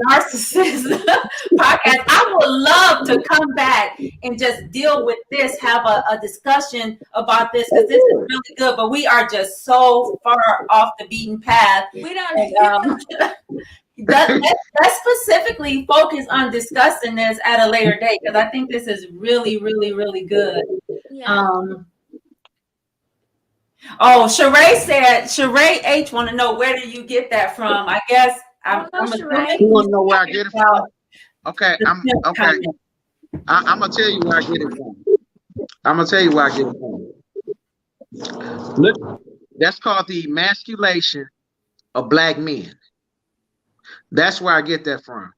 A: narcissist podcast. I would love to come back and just deal with this, have a discussion about this because this is really good. But we are just so far off the beaten path.
B: We don't.
A: Let's specifically focus on discussing this at a later date because I think this is really, really, really good.
B: Yeah.
A: Sheree H want to know where do you get that from? I guess I'm
B: Sheree.
C: You want to know where I get it from? Okay, I'm gonna tell you where I get it from. Look, that's called the emasculation of Black men. That's where I get that from.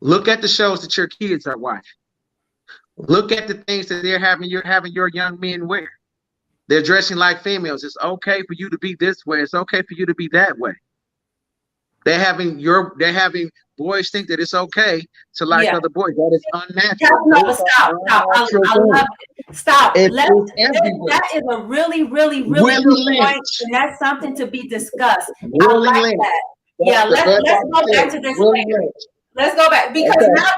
C: Look at the shows that your kids are watching. Look at the things that you're having your young men wear. They're dressing like females. It's okay for you to be this way. It's okay for you to be that way. They're having boys think that it's okay to like other boys. That is unnatural.
A: Stop. I love it. Stop. That is a really, really, really good point, and that's something to be discussed. I like that. Yeah, let's go back to this later. Let's go back because now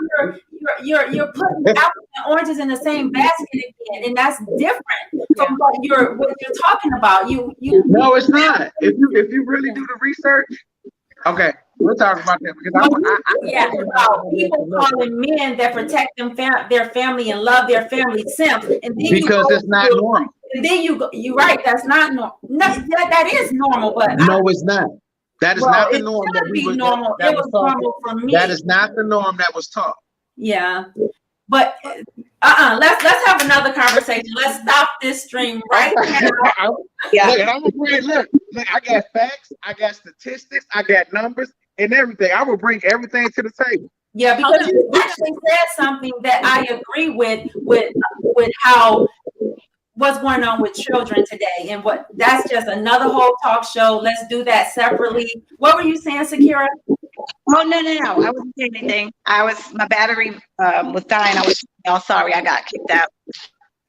A: you're putting apples and oranges in the same basket again, and that's different from what you're talking about.
C: No, it's not. If you really do the research, okay, we'll talk about that because I
A: about people calling men that protect their family and love their family simps, and then
C: because it's not normal.
A: And then you're right. That's not normal. No, that is normal, but
C: no, it's not. That is not the norm that we was
A: normal. It was normal for me.
C: That is not the norm that was taught.
A: Yeah, but let's have another conversation. Let's stop this stream right now.
C: Look, I got facts, I got statistics, I got numbers and everything. I will bring everything to the table.
A: Yeah, because you actually said something that I agree with how what's going on with children today, and that's just another whole talk show. Let's do that separately. What were you saying, Sakari?
E: Oh no! I wasn't saying anything. My battery was dying. Sorry, I got kicked out.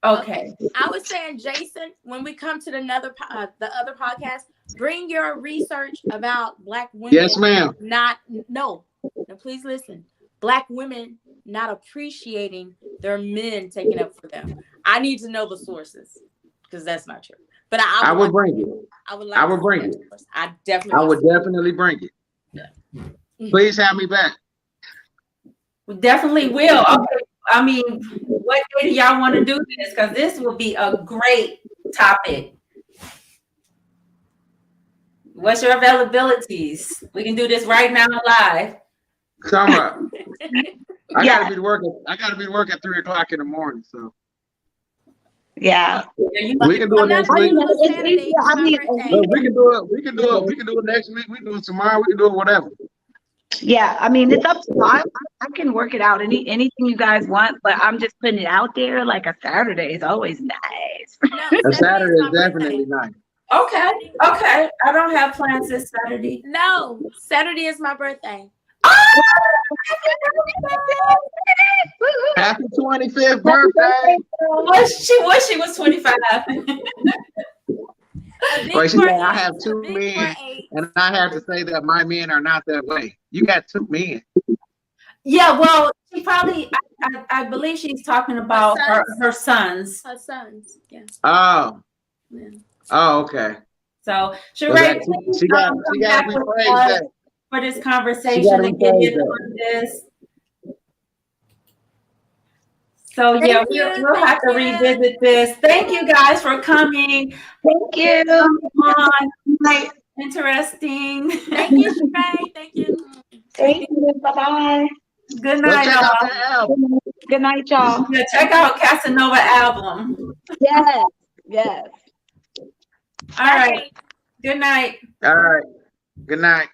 A: Okay.
B: I was saying, Jason, when we come to the other podcast, bring your research about Black women.
C: Yes, ma'am.
B: No, please listen. Black women not appreciating their men taking up for them. I need to know the sources because that's not true. But I would bring it. I would bring it. I would definitely
C: bring it. Yeah. Please have me back.
A: We definitely will. Okay. I mean, what day do y'all want to do this? Because this will be a great topic. What's your availabilities? We can do this right now live.
C: Come on. I gotta be to work at 3 o'clock in the morning. So
E: yeah.
C: We can do it next week. We can do it. We can do it next week. We can do it tomorrow. We can do it whatever.
E: Yeah, I mean it's up to you. I can work it out. Anything you guys want, but I'm just putting it out there. Like a Saturday is always nice.
C: A Saturday is definitely nice.
A: Okay. I don't have plans this Saturday.
B: No, Saturday is my birthday.
C: Happy 25th birthday.
A: She was 25.
C: Well, she said, I have 2 men, and I have to say that my men are not that way. You got 2 men.
A: Yeah, well, she probably, I believe she's talking about her sons.
B: Her sons, yeah.
C: Oh.
B: Yeah.
C: Oh, okay.
A: So, she got to rephrase that. For this conversation and get in on this. So yeah, we'll have to revisit this. Thank you guys for coming.
E: Thank you.
A: Interesting.
B: Thank you, Sheree. Thank you.
E: Thank you. Bye-bye.
A: Good night, y'all.
E: Good night, y'all.
A: Yeah, check out Cassanova album.
E: Yes.
A: All right. Good night.
C: All right. Good night.